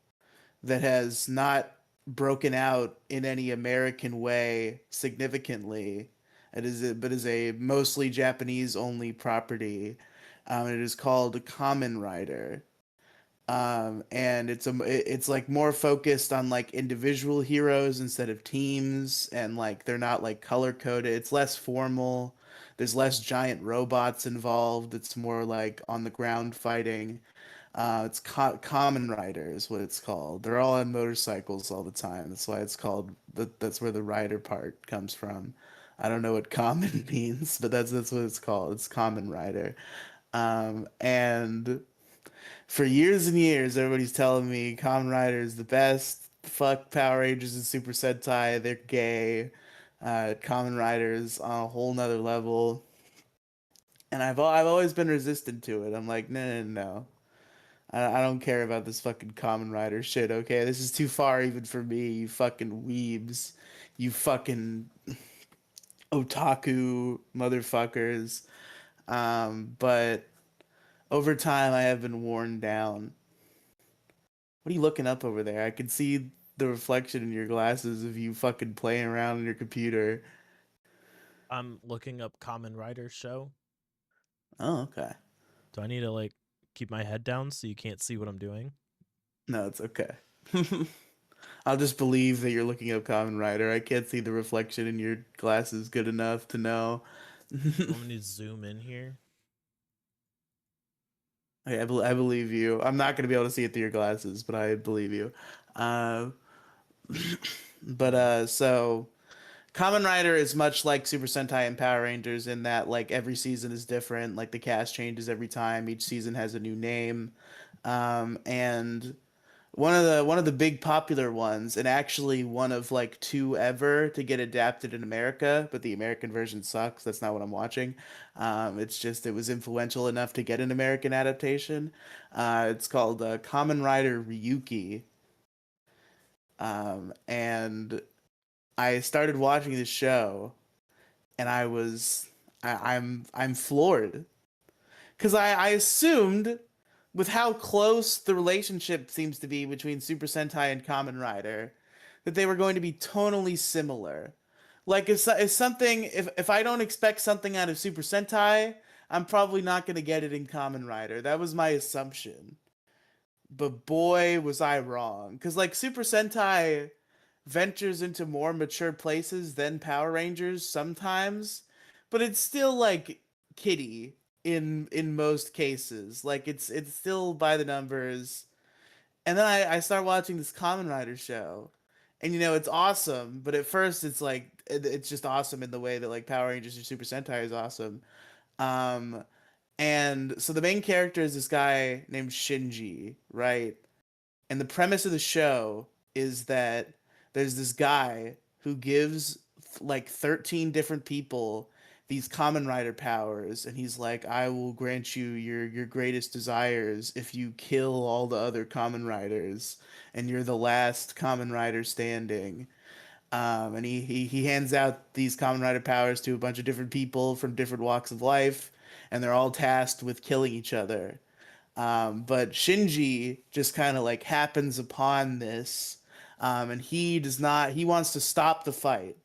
that has not broken out in any American way significantly. But is a mostly Japanese only property. It is called Kamen Rider. And it's like more focused on like individual heroes instead of teams, and like they're not like color coded. It's less formal. There's less giant robots involved. It's more like on the ground fighting. Common Rider is what it's called. They're all on motorcycles all the time. That's why it's called. That's where the rider part comes from. I don't know what common means, but that's what it's called. It's Common Rider. And for years and years, everybody's telling me Common Rider is the best. Fuck Power Rangers and Super Sentai. They're gay. Common Rider is on a whole nother level. And I've always been resistant to it. I'm like, no, no, no. I don't care about this fucking Common Rider shit, okay? This is too far even for me, you fucking weebs. You fucking otaku motherfuckers. But over time, I have been worn down. What are you looking up over there? I can see the reflection in your glasses of you fucking playing around on your computer. I'm looking up Common Rider show. Oh, okay. Do I need to like keep my head down so you can't see what I'm doing? No, it's okay. I'll just believe that you're looking up Common Rider. I can't see the reflection in your glasses good enough to know. You want me to zoom in here? I believe you. I'm not going to be able to see it through your glasses, but I believe you. Uh, but so Kamen Rider is much like Super Sentai and Power Rangers in that like every season is different, like the cast changes every time, each season has a new name. And one of the big popular ones, and actually one of like two ever to get adapted in America, but the American version sucks. That's not what I'm watching. It's just it was influential enough to get an American adaptation. It's called Kamen Rider Ryuki. And I started watching this show, and I'm floored because I assumed with how close the relationship seems to be between Super Sentai and Kamen Rider that they were going to be tonally similar. Like if I don't expect something out of Super Sentai, I'm probably not going to get it in Kamen Rider. That was my assumption. But boy, was I wrong. Because like Super Sentai ventures into more mature places than Power Rangers sometimes, but it's still like kiddie in most cases. Like it's still by the numbers. And then I start watching this Kamen Rider show. And it's awesome, but at first it's like it's just awesome in the way that like Power Rangers or Super Sentai is awesome. Um and so the main character is this guy named Shinji, right? And the premise of the show is that there's this guy who gives like 13 different people these Kamen Rider powers, and he's like, I will grant you your greatest desires if you kill all the other Kamen Riders, and you're the last Kamen Rider standing. And he hands out these Kamen Rider powers to a bunch of different people from different walks of life, and they're all tasked with killing each other. But Shinji just kind of like happens upon this, and he does not. He wants to stop the fight.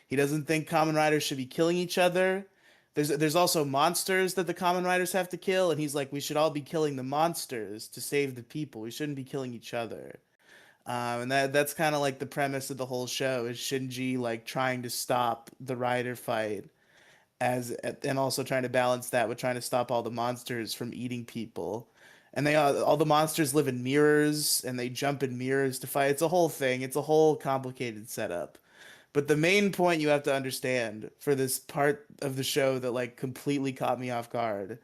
He doesn't think Kamen Riders should be killing each other. There's also monsters that the Kamen Riders have to kill, and he's like, we should all be killing the monsters to save the people. We shouldn't be killing each other. And that's kind of like the premise of the whole show is Shinji like trying to stop the Rider fight as and also trying to balance that with trying to stop all the monsters from eating people. And they all the monsters live in mirrors and they jump in mirrors to fight. It's a whole thing. It's a whole complicated setup. But the main point you have to understand for this part of the show that like completely caught me off guard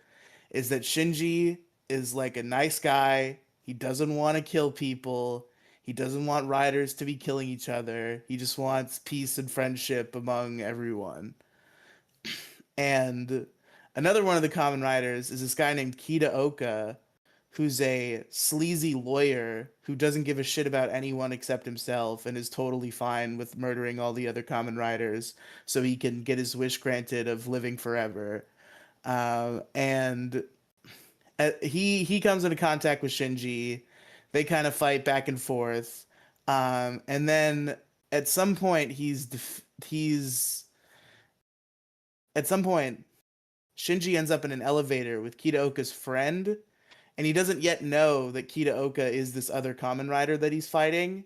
is that Shinji is like a nice guy. He doesn't want to kill people. He doesn't want riders to be killing each other. He just wants peace and friendship among everyone. And another one of the common writers is this guy named Kitaoka, who's a sleazy lawyer who doesn't give a shit about anyone except himself and is totally fine with murdering all the other common writers so he can get his wish granted of living forever. And he comes into contact with Shinji. They kind of fight back and forth. And then at some point he's at some point Shinji ends up in an elevator with Kitaoka's friend, and he doesn't yet know that Kitaoka is this other common rider that he's fighting.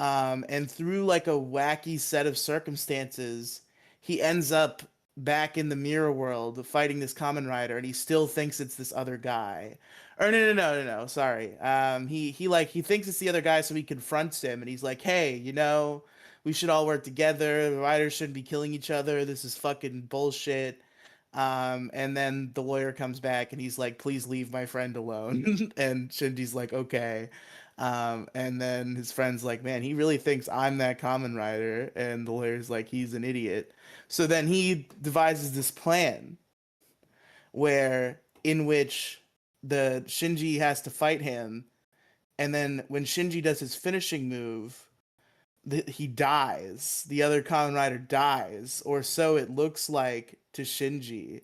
And through like a wacky set of circumstances, he ends up back in the mirror world fighting this common rider, and he still thinks it's this other guy. Or no, sorry. He thinks it's the other guy, so he confronts him, and he's like, "Hey, we should all work together. The riders shouldn't be killing each other. This is fucking bullshit." And then the lawyer comes back and he's like, please leave my friend alone. And Shinji's like, okay. And then his friend's like, man, he really thinks I'm that common rider. And the lawyer's like, he's an idiot. So then he devises this plan where in which the Shinji has to fight him. And then when Shinji does his finishing move, he dies. The other common rider dies, or so it looks like to Shinji.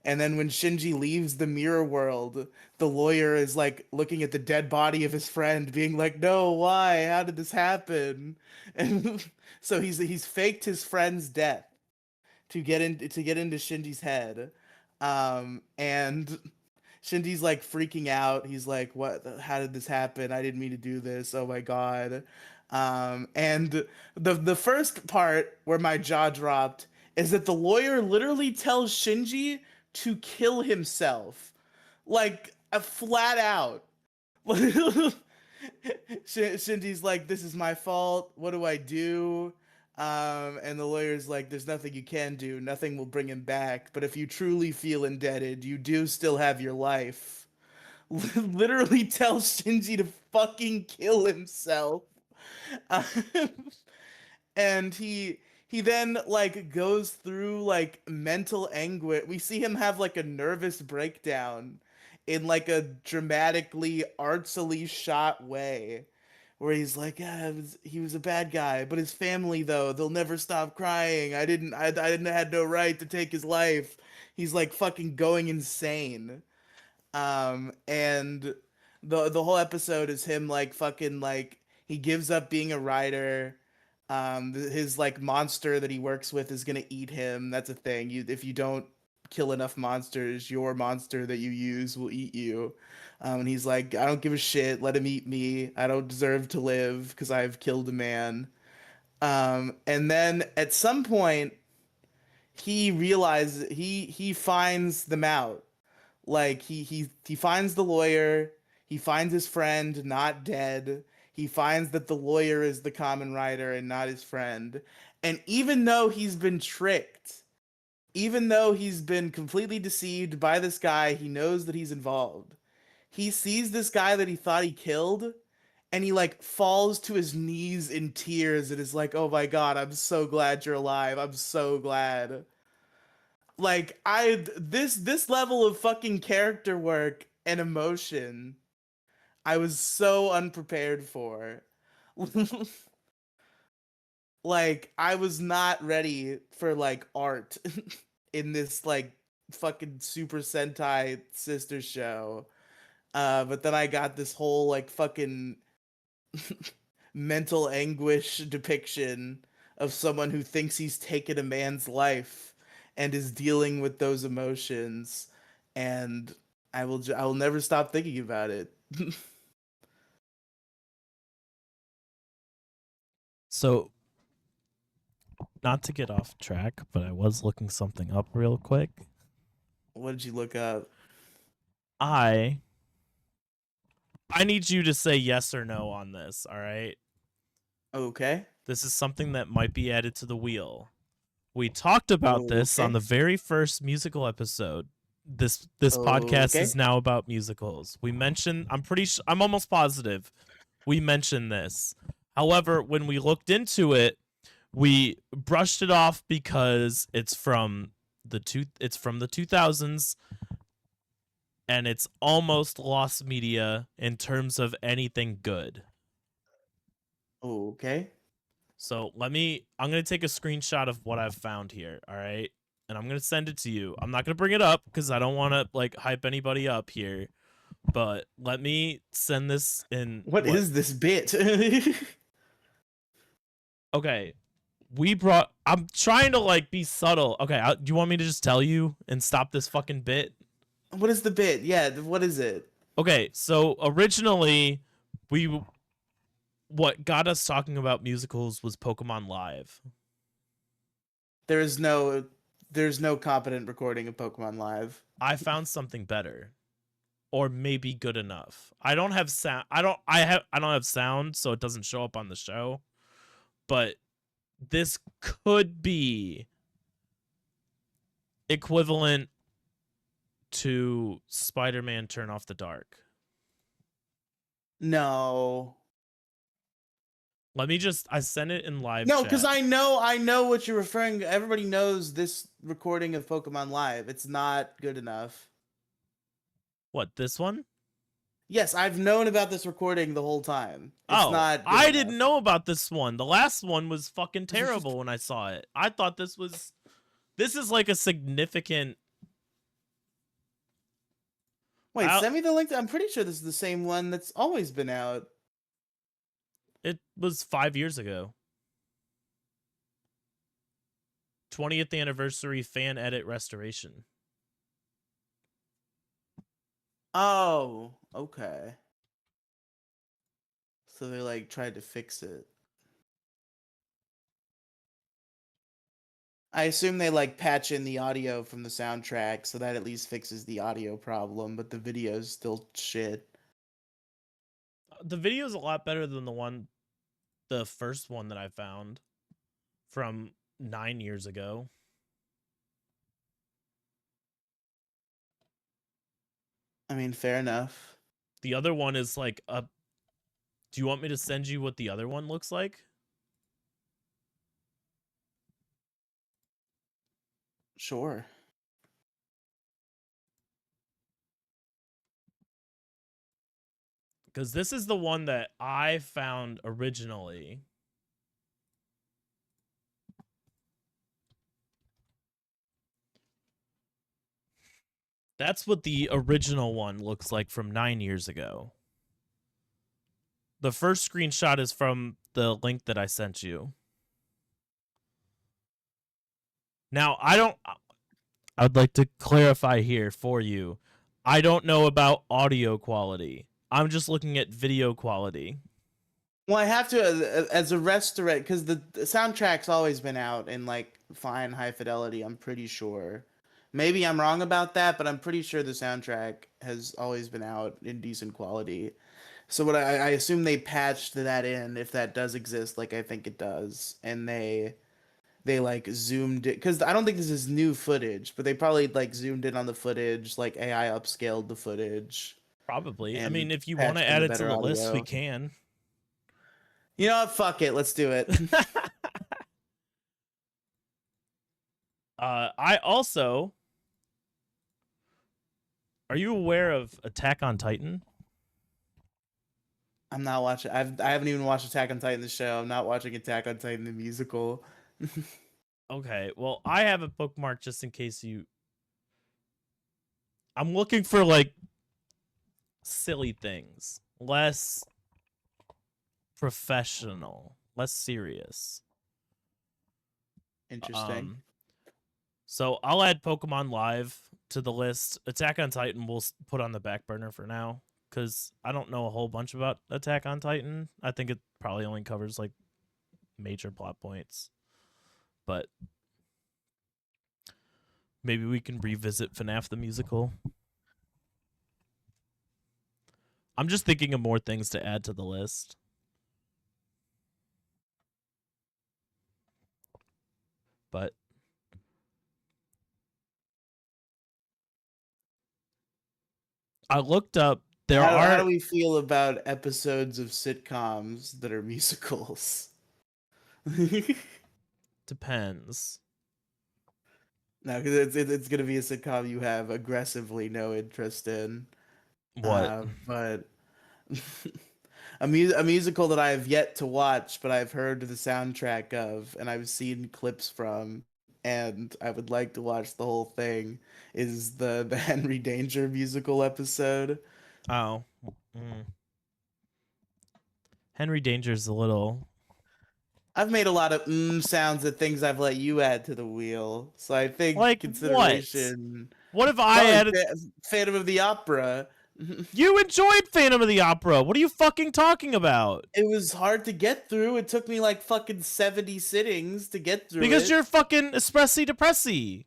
And then when Shinji leaves the mirror world, the lawyer is like looking at the dead body of his friend, being like, "No, why? How did this happen?" And so he's faked his friend's death to get into Shinji's head, and Shinji's like freaking out. He's like, "What? How did this happen? I didn't mean to do this. Oh my god!" And the first part where my jaw dropped is that the lawyer literally tells Shinji to kill himself, like flat out. Shinji's like, "This is my fault. What do I do?" And the lawyer's like, there's nothing you can do, nothing will bring him back. But if you truly feel indebted, you do still have your life. Literally tells Shinji to fucking kill himself. Um, and he then like goes through like mental anguish. We see him have like a nervous breakdown in like a dramatically artsily shot way where he's like, yeah, he was a bad guy, but his family though, they'll never stop crying. I didn't had no right to take his life. He's like fucking going insane. And the whole episode is him like fucking like he gives up being a writer. His like monster that he works with is gonna eat him. That's a thing. If you don't kill enough monsters, your monster that you use will eat you. And he's like, I don't give a shit. Let him eat me. I don't deserve to live because I've killed a man. And then at some point, he realizes he finds them out. Like he finds the lawyer, he finds his friend not dead. He finds that the lawyer is the common writer and not his friend. And even though he's been tricked, even though he's been completely deceived by this guy, he knows that he's involved. He sees this guy that he thought he killed and he like falls to his knees in tears and is like, "Oh my God, I'm so glad you're alive. I'm so glad." Like this level of fucking character work and emotion I was so unprepared for. Like I was not ready for like art in this like fucking Super Sentai sister show. But then I got this whole like fucking mental anguish depiction of someone who thinks he's taken a man's life and is dealing with those emotions, and I will never stop thinking about it. So, not to get off track, but I was looking something up real quick. What did you look up? I I need you to say yes or no on this, all right? Okay. This is something that might be added to the wheel. We talked about this on Okay. the very first musical episode. This podcast is Okay. now about musicals. We mentioned I'm almost positive we mentioned this. However, when we looked into it, we brushed it off because it's from the 2000s and it's almost lost media in terms of anything good. Okay. So I'm going to take a screenshot of what I've found here, all right? And I'm going to send it to you. I'm not going to bring it up cuz I don't want to like hype anybody up here, but let me send this in What what. is this bit? Okay. I'm trying to like be subtle. Okay, do you want me to just tell you and stop this fucking bit? What is the bit? Yeah, what is it? Okay, so originally we what got us talking about musicals was Pokemon Live. There is no there's no competent recording of Pokemon Live. I found something better or maybe good enough. I don't have sound. I don't have sound, so it doesn't show up on the show. But this could be equivalent to Spider-Man Turn Off the Dark. No. I sent it in live No, because chat. I know what you're referring. Everybody knows this recording of Pokemon Live. It's not good enough. What, this one? Yes, I've known about this recording the whole time. It's Oh, not good I didn't enough. know about this one. The last one was fucking terrible when I saw it. I thought this is like a significant. Wait, send me the link. I'm pretty sure this is the same one that's always been out. It was 5 years ago. 20th anniversary fan edit restoration. Oh, okay. So they like tried to fix it. I assume they like patch in the audio from the soundtrack so that at least fixes the audio problem, but the video's still shit. The video is a lot better than the first one that I found from 9 years ago. I mean, fair enough. The other one is like a. Do you want me to send you what the other one looks like? Sure. Because this is the one that I found originally. That's what the original one looks like from 9 years ago. The first screenshot is from the link that I sent you. Now, I would like to clarify here for you. I don't know about audio quality. I'm just looking at video quality. Well, I have to as a restaurant because the soundtrack's always been out in like fine high fidelity. I'm pretty sure. Maybe I'm wrong about that, but I'm pretty sure the soundtrack has always been out in decent quality. So what I assume they patched that in if that does exist, like I think it does, and they like zoomed it because I don't think this is new footage, but they probably like zoomed in on the footage, like AI upscaled the footage Probably. I and mein, if you want to patched in add the it to better the list, we audio. can. You know what? Fuck it. Let's do it. I also. Are you aware of Attack on Titan? I'm not watching. I haven't even watched Attack on Titan the show. I'm not watching Attack on Titan the musical. Okay, well, I have a bookmark just in case you. I'm looking for like silly things, less professional, less serious. Interesting. Um, so I'll add Pokemon Live to the list. Attack on Titan we'll put on the back burner for now because I don't know a whole bunch about Attack on Titan. I think it probably only covers like major plot points, but maybe we can revisit FNAF the musical. I'm just thinking of more things to add to the list. But I looked up. There How do are we feel about episodes of sitcoms that are musicals? depends No, because it's gonna be a sitcom you have aggressively no interest in. what. But a musical that I have yet to watch, but I've heard the soundtrack of, and I've seen clips from, and I would like to watch the whole thing, is the Henry Danger musical episode. Oh, mm. Henry Danger's a little I've made a lot of sounds at things I've let you add to the wheel, so I think like what? consideration. What if I Probably added? Phantom of the Opera. You enjoyed Phantom of the Opera. What are you fucking talking about? It was hard to get through. It took me like fucking 70 sittings to get through Because it. you're fucking espressy depressy.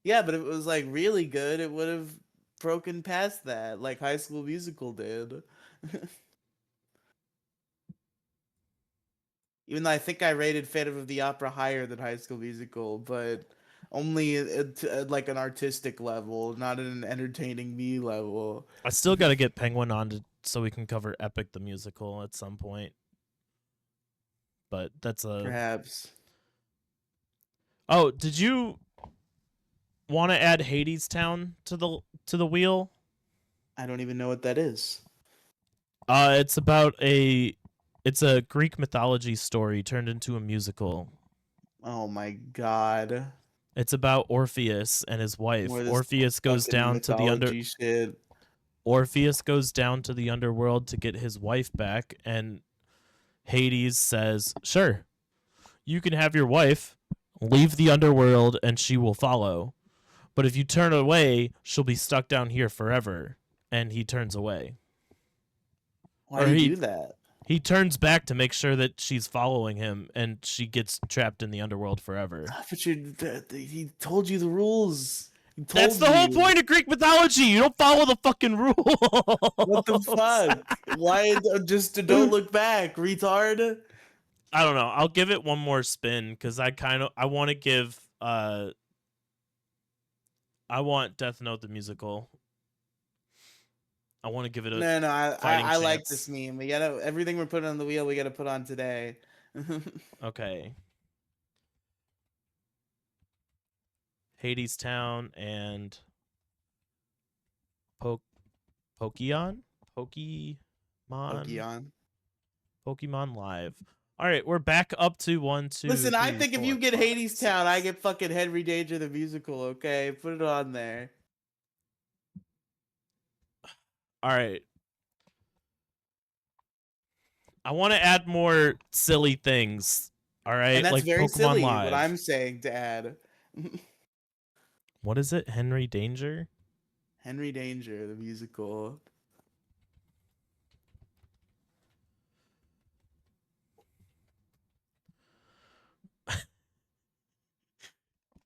Yeah, but if it was like really good, it would have broken past that, like High School Musical did. Even though I think I rated Phantom of the Opera higher than High School Musical, but only at like an artistic level, not at an entertaining me level. I still got to get Penguin on so we can cover Epic the musical at some point. But that's a. Perhaps. Oh, did you want to add Hades Town to the wheel? I don't even know what that is. It's about it's a Greek mythology story turned into a musical. Oh my god. It's about Orpheus and his wife. More of this fucking mythology shit. Orpheus goes down to the underworld to get his wife back, and Hades says, "Sure, you can have your wife. Leave the underworld, and she will follow. But if you turn away, she'll be stuck down here forever." And he turns away. Why Or do you do that? he turns back to make sure that she's following him, and she gets trapped in the underworld forever. But he told you the rules. He told That's the whole you. point of Greek mythology. You don't follow the fucking rules. What the fuck? Why just don't look back, retard? I don't know. I'll give it one more spin because I want to give I want Death Note the musical. I want to give it a No, no, fighting I like this chance. meme. We gotta everything we're putting on the wheel. We gotta put on today. Okay. Hades Town and po- Pokemon? Pokemon? Pokemon. Pokemon Live. All right, we're back up to one, two, Listen, I three, think if you four, get five, Hades Town, I six. get fucking Henry Danger the musical. Okay, put it on there. All right. I want to add more silly things. All And right, that's like very Pokemon silly. What Live. I'm saying to add. What is it? Henry Danger? Henry Danger the musical.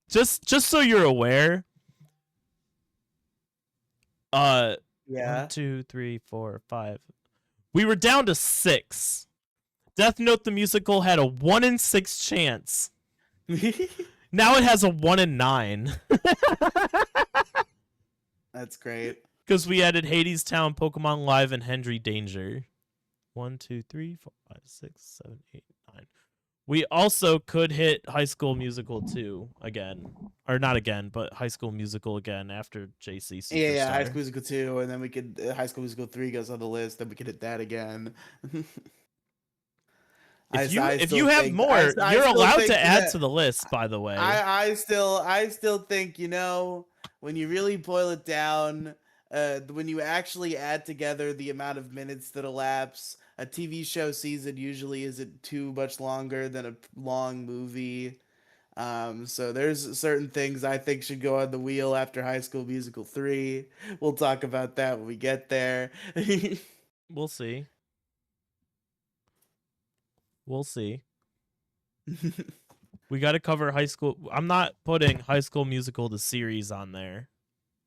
Just so you're aware, one, Yeah. two, three, four, five. We were down to 6. Death Note the musical had a 1 in 6 chance. Now it has a 1 in 9. That's great. Because we added Hades Town, Pokemon Live, and Henry Danger. 1, 2, 3, 4, 5, 6, 7, 8, 9. We also could hit High School Musical 2 again. Or not again, but High School Musical again after JC Yeah, yeah, High Superstar. School Musical 2, and then we could High School Musical 3 goes on the list, then we could hit that again. I If still you have think more, I you're still allowed to think add that to the list, by the way. I still think, when you really boil it down, when you actually add together the amount of minutes that elapse, a TV show season usually isn't too much longer than a long movie. So there's certain things I think should go on the wheel after High School Musical 3. We'll talk about that when we get there. We'll see. We'll see. We got to cover High School. I'm not putting High School Musical the series on there.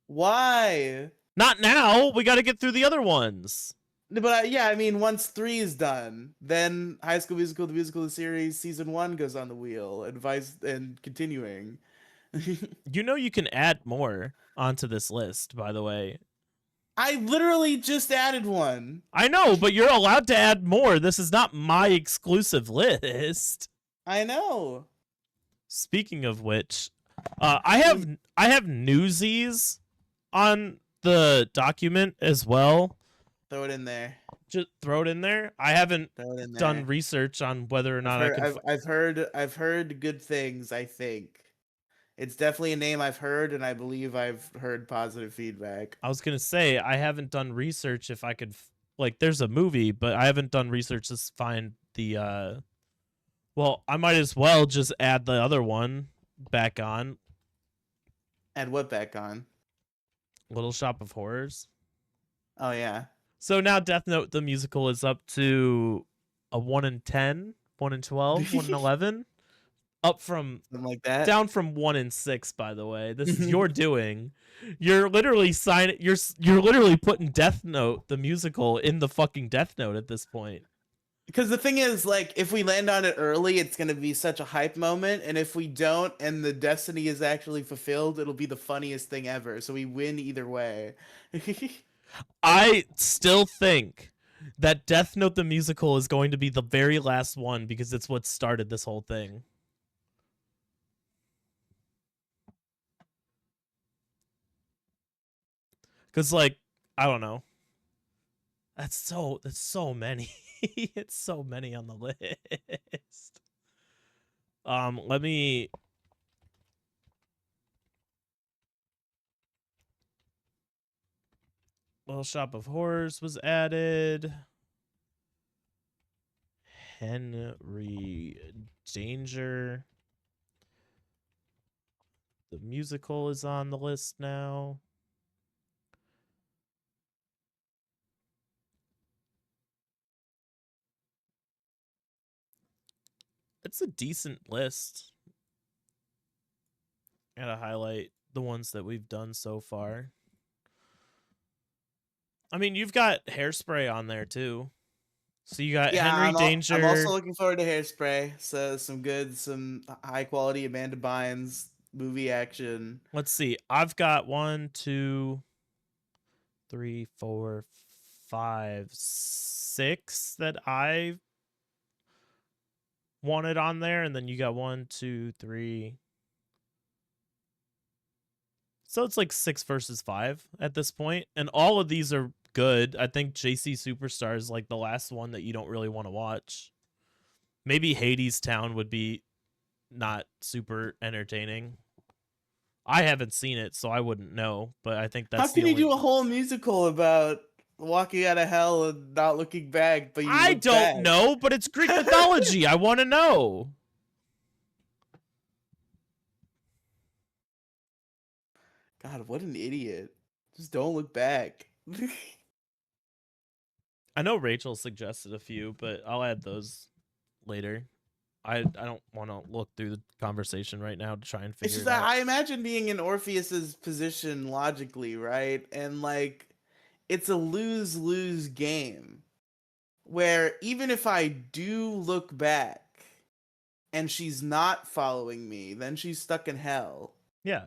Why? Not now. We got to get through the other ones. But yeah, I mean, once 3 is done, then High School Musical, the musical the series, season 1 goes on the wheel, and vice and continuing. You know you can add more onto this list, by the way. I literally just added one. I know, but you're allowed to add more. This is not my exclusive list. I know. Speaking of which, I have Newsies on the document as well. Throw it in there. Just throw it in there. I haven't Throw it in done there. research on whether or not I can. I've heard good things. I think it's definitely a name I've heard, and I believe I've heard positive feedback. I was gonna say I haven't done research if I could like. There's a movie, but I haven't done research to find the. Well, I might as well just add the other one back on. And what back on? Little Shop of Horrors. Oh yeah. So now Death Note the musical is up to a 1 in 10, 1 in 12, 1 in Something 11. Up from like that. down from 1 in 6, by the way. This is your doing. You're literally you're literally putting Death Note the musical in the fucking Death Note at this point. Because the thing is, like, if we land on it early, it's gonna be such a hype moment, and if we don't, and the destiny is actually fulfilled, it'll be the funniest thing ever. So we win either way. I still think that Death Note the musical is going to be the very last one because it's what started this whole thing. Cuz like, I don't know. That's so many. It's so many on the list. Let me Little Shop of Horrors was added. Henry Danger. The musical is on the list now. It's a decent list. Gotta highlight the ones that we've done so far. I mean, you've got Hairspray on there too. So you got Yeah, Henry I'm also Danger. looking forward to Hairspray. So some high quality Amanda Bynes movie action. Let's see. I've got 6 that I wanted on there, and then you got 1, 2, 3. So it's like 6 versus 5 at this point, and all of these are good. I think JC Superstar is like the last one that you don't really want to watch. Maybe Hades Town would be not super entertaining. I haven't seen it, so I wouldn't know, but I think How that's the can you only. do a whole musical about walking out of hell and not looking back, but you I look don't back? know, but it's Greek mythology. I want to know. God, what an idiot. Just don't look back. I know Rachel suggested a few, but I'll add those later. I don't want to look through the conversation right now to try and It's figure just it that out. I imagine being in Orpheus's position logically, right? And like it's a lose-lose game where even if I do look back and she's not following me, then she's stuck in hell. Yeah.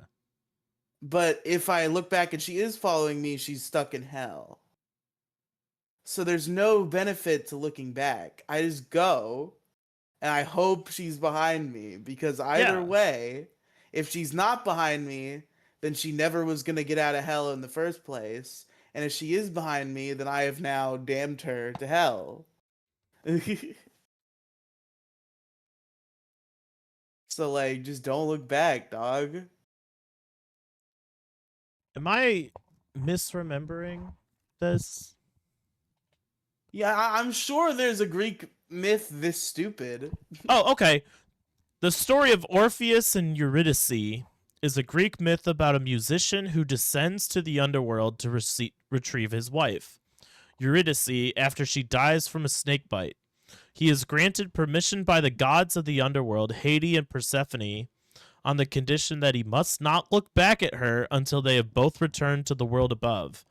But if I look back and she is following me, she's stuck in hell. So there's no benefit to looking back. I just go and I hope she's behind me because either Yeah. way, if she's not behind me, then she never was going to get out of hell in the first place. And if she is behind me, then I have now damned her to hell. So, like, just don't look back, dog. Am I misremembering this? Yeah, I'm sure there's a Greek myth this stupid. Oh, okay. The story of Orpheus and Eurydice is a Greek myth about a musician who descends to the underworld to retrieve his wife, Eurydice, after she dies from a snake bite. He is granted permission by the gods of the underworld, Hades and Persephone, on the condition that he must not look back at her until they have both returned to the world above.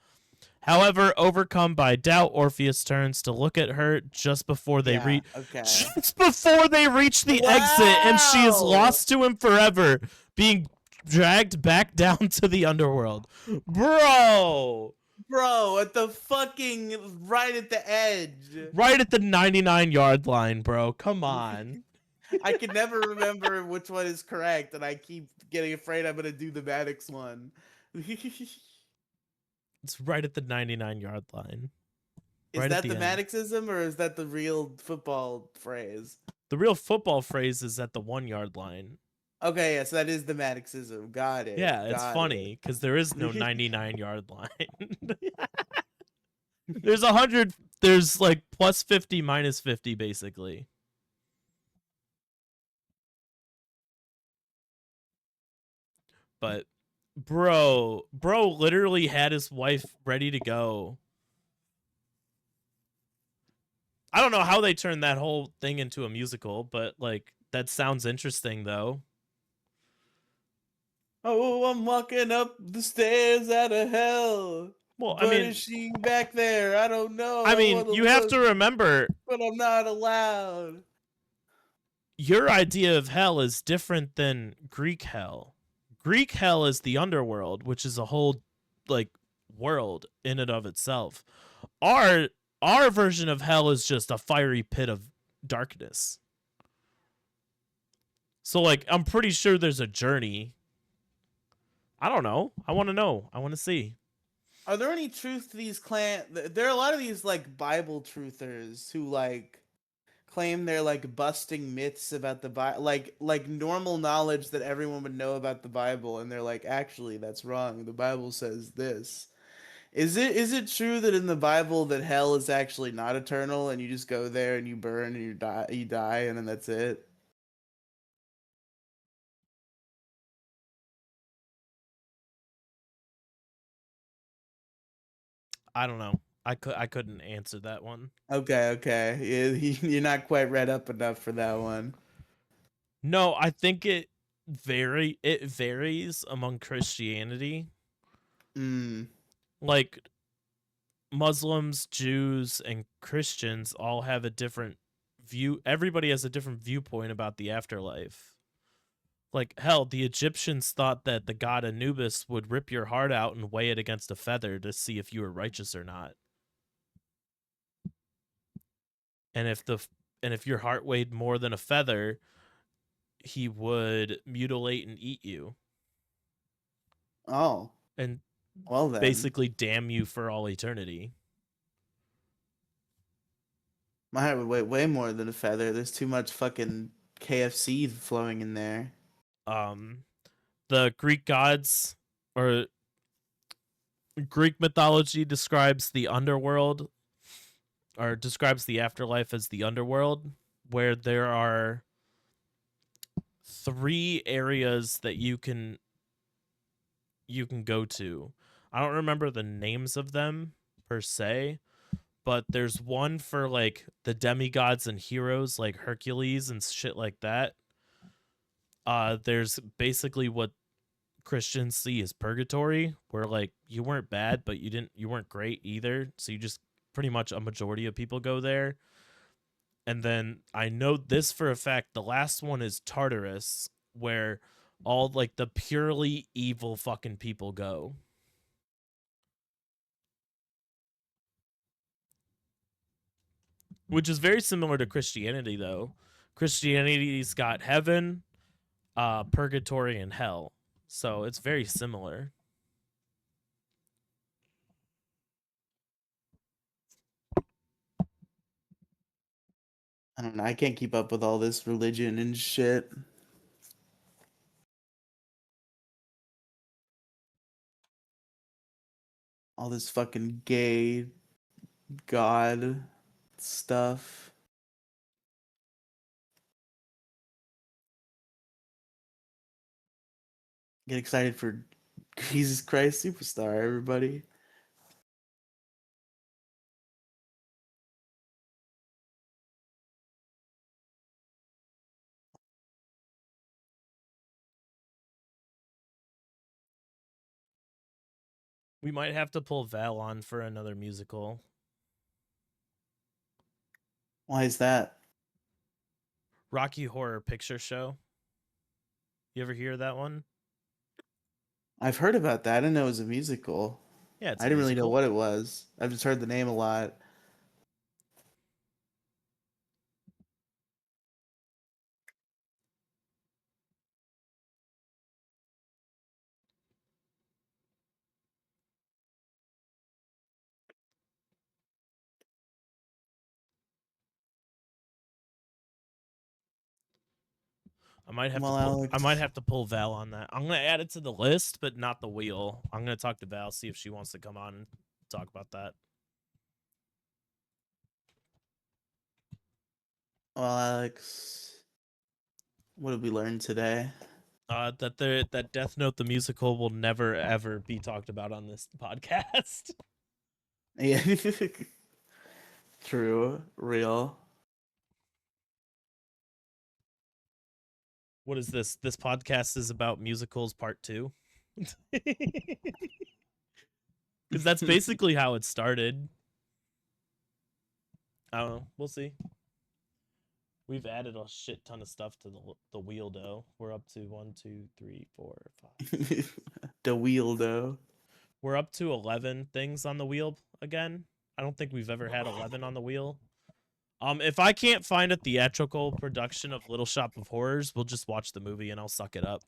However, overcome by doubt, Orpheus turns to look at her Yeah, okay. just before they reach the exit, and she is Wow! lost to him forever, being dragged back down to the underworld. Bro, Bro, at the fucking right at the edge. right at the 99-yard line, bro. Come on. I can never remember which one is correct, and I keep getting afraid I'm gonna do the Maddox one. It's right at the 99-yard line. Is Right at that the the end. Maddoxism or is that the real football phrase? The real football phrase is at the 1-yard line. Okay, yes, that is the Maddoxism. Got it. Yeah, it's Got it. funny because there is no 99-yard line. There's 100. There's like plus 50, minus 50, basically. But bro literally had his wife ready to go. I don't know how they turned that whole thing into a musical, but like that sounds interesting though. Oh, I'm walking up the stairs out of hell. Well, But is she back there? I don't know. I want to you have look, to remember but I'm not allowed. your idea of hell is different than Greek hell. Greek hell is the underworld, which is a whole like world in and of itself. Our our version of hell is just a fiery pit of darkness. So like I'm pretty sure there's a journey. I don't know. I want to know. I want to see. Are there any truth to these There are a lot of these like Bible truthers who like claim they're like busting myths about the Bible, like normal knowledge that everyone would know about the Bible, and they're like, actually, that's wrong. The Bible says this. Is it true that in the Bible that hell is actually not eternal and you just go there and you burn and you die and then that's it? I don't know. I couldn't answer that one. Okay, okay. You're not quite read up enough for that one. No, I think it varies among Christianity. Mm. Like Muslims, Jews, and Christians all have a different view. Everybody has a different viewpoint about the afterlife. Like, hell, the Egyptians thought that the god Anubis would rip your heart out and weigh it against a feather to see if you were righteous or not. And if your heart weighed more than a feather, he would mutilate and eat you Oh, and well then. basically damn you for all eternity. My heart would weigh way more than a feather. There's too much fucking KFC flowing in there. Um, the Greek gods or Greek mythology describes the underworld or describes the afterlife as the underworld, where there are three areas that you can go to. I don't remember the names of them per se, but there's one for like the demigods and heroes like Hercules and shit like that. There's basically what Christians see as purgatory, where like you weren't bad, but you weren't great either. So you just pretty much a majority of people go there. And then I know this for a fact, the last one is Tartarus, where all like the purely evil fucking people go. Which is very similar to Christianity though. Christianity's got heaven, purgatory, and hell. So it's very similar. I don't know. I can't keep up with all this religion and shit. All this fucking gay god stuff. Get excited for Jesus Christ Superstar, everybody. We might have to pull Val on for another musical. Why is that? Rocky Horror Picture Show. You ever hear that one? I've heard about that. I didn't know it was a musical. Yeah, it's I a didn't really know musical. what it was. I've just heard the name a lot. Well, I might Alex, have to pull Val on that. I'm gonna add it to the list, but not the wheel. I'm gonna talk to Val, see if she wants to come on and talk about that. what did we learn today? That Death Note the musical will never ever be talked about on this podcast. Yeah, true, real. What is this? This podcast is about musicals part 2. Because that's basically how it started. I don't know. We'll see. We've added a shit ton of stuff to the wheel though. We're up to 1, 2, 3, 4, 5. The wheel, though. We're up to 11 things on the wheel again. I don't think we've ever had 11 on the wheel. If I can't find a theatrical production of Little Shop of Horrors, we'll just watch the movie and I'll suck it up.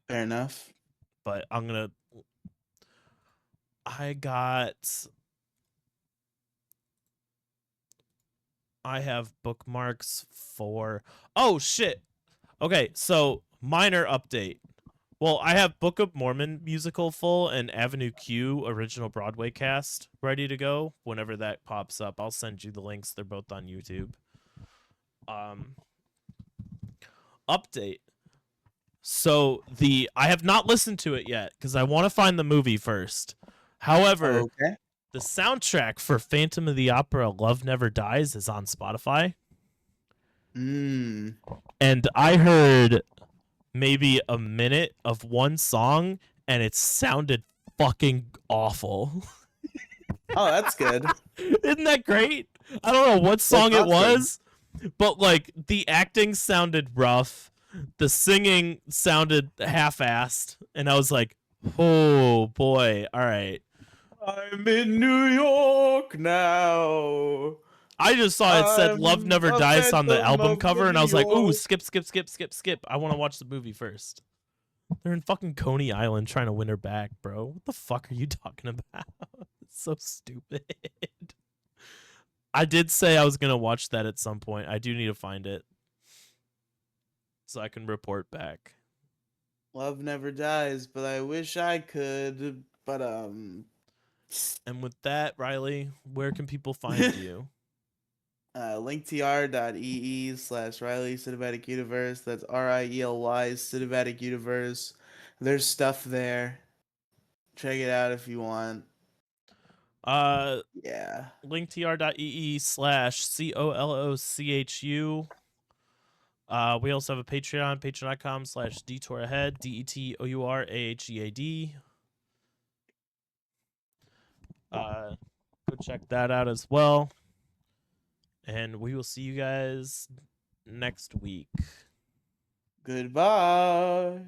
Fair enough. But I have bookmarks for. Oh shit. Okay, so minor update. Well, I have Book of Mormon musical full and Avenue Q original Broadway cast ready to go. Whenever that pops up, I'll send you the links. They're both on YouTube. Um, Update. So I have not listened to it yet because I want to find the movie first. However, Okay. the soundtrack for Phantom of the Opera Love Never Dies is on Spotify. Mm. And I heard maybe a minute of one song and it sounded fucking awful. Oh, that's good. Isn't that great? I don't know what That's song it awesome. was, but like the acting sounded rough, the singing sounded half-assed, and I was like, "Oh boy, all right." I'm in New York now. I just saw it said "Love I'm Never a Dies" on the phantom album of the cover, and New I was like, "Ooh, York. skip, skip, skip, skip, skip." I want to watch the movie first. They're in fucking Coney Island trying to win her back, bro. What the fuck are you talking about? It's so stupid. I did say I was gonna watch that at some point. I do need to find it so I can report back. Love never dies, but I wish I could. But And with that, Riely, where can people find you? linktr.ee/Riely Cinematic Universe. That's Riely Cinematic Universe. There's stuff there. Check it out if you want. Uh, Yeah. linktr.ee/COLOCHU. We also have a Patreon, patreon.com/Detour Ahead, DETOURAHEAD. Go check that out as well. And we will see you guys next week. Goodbye.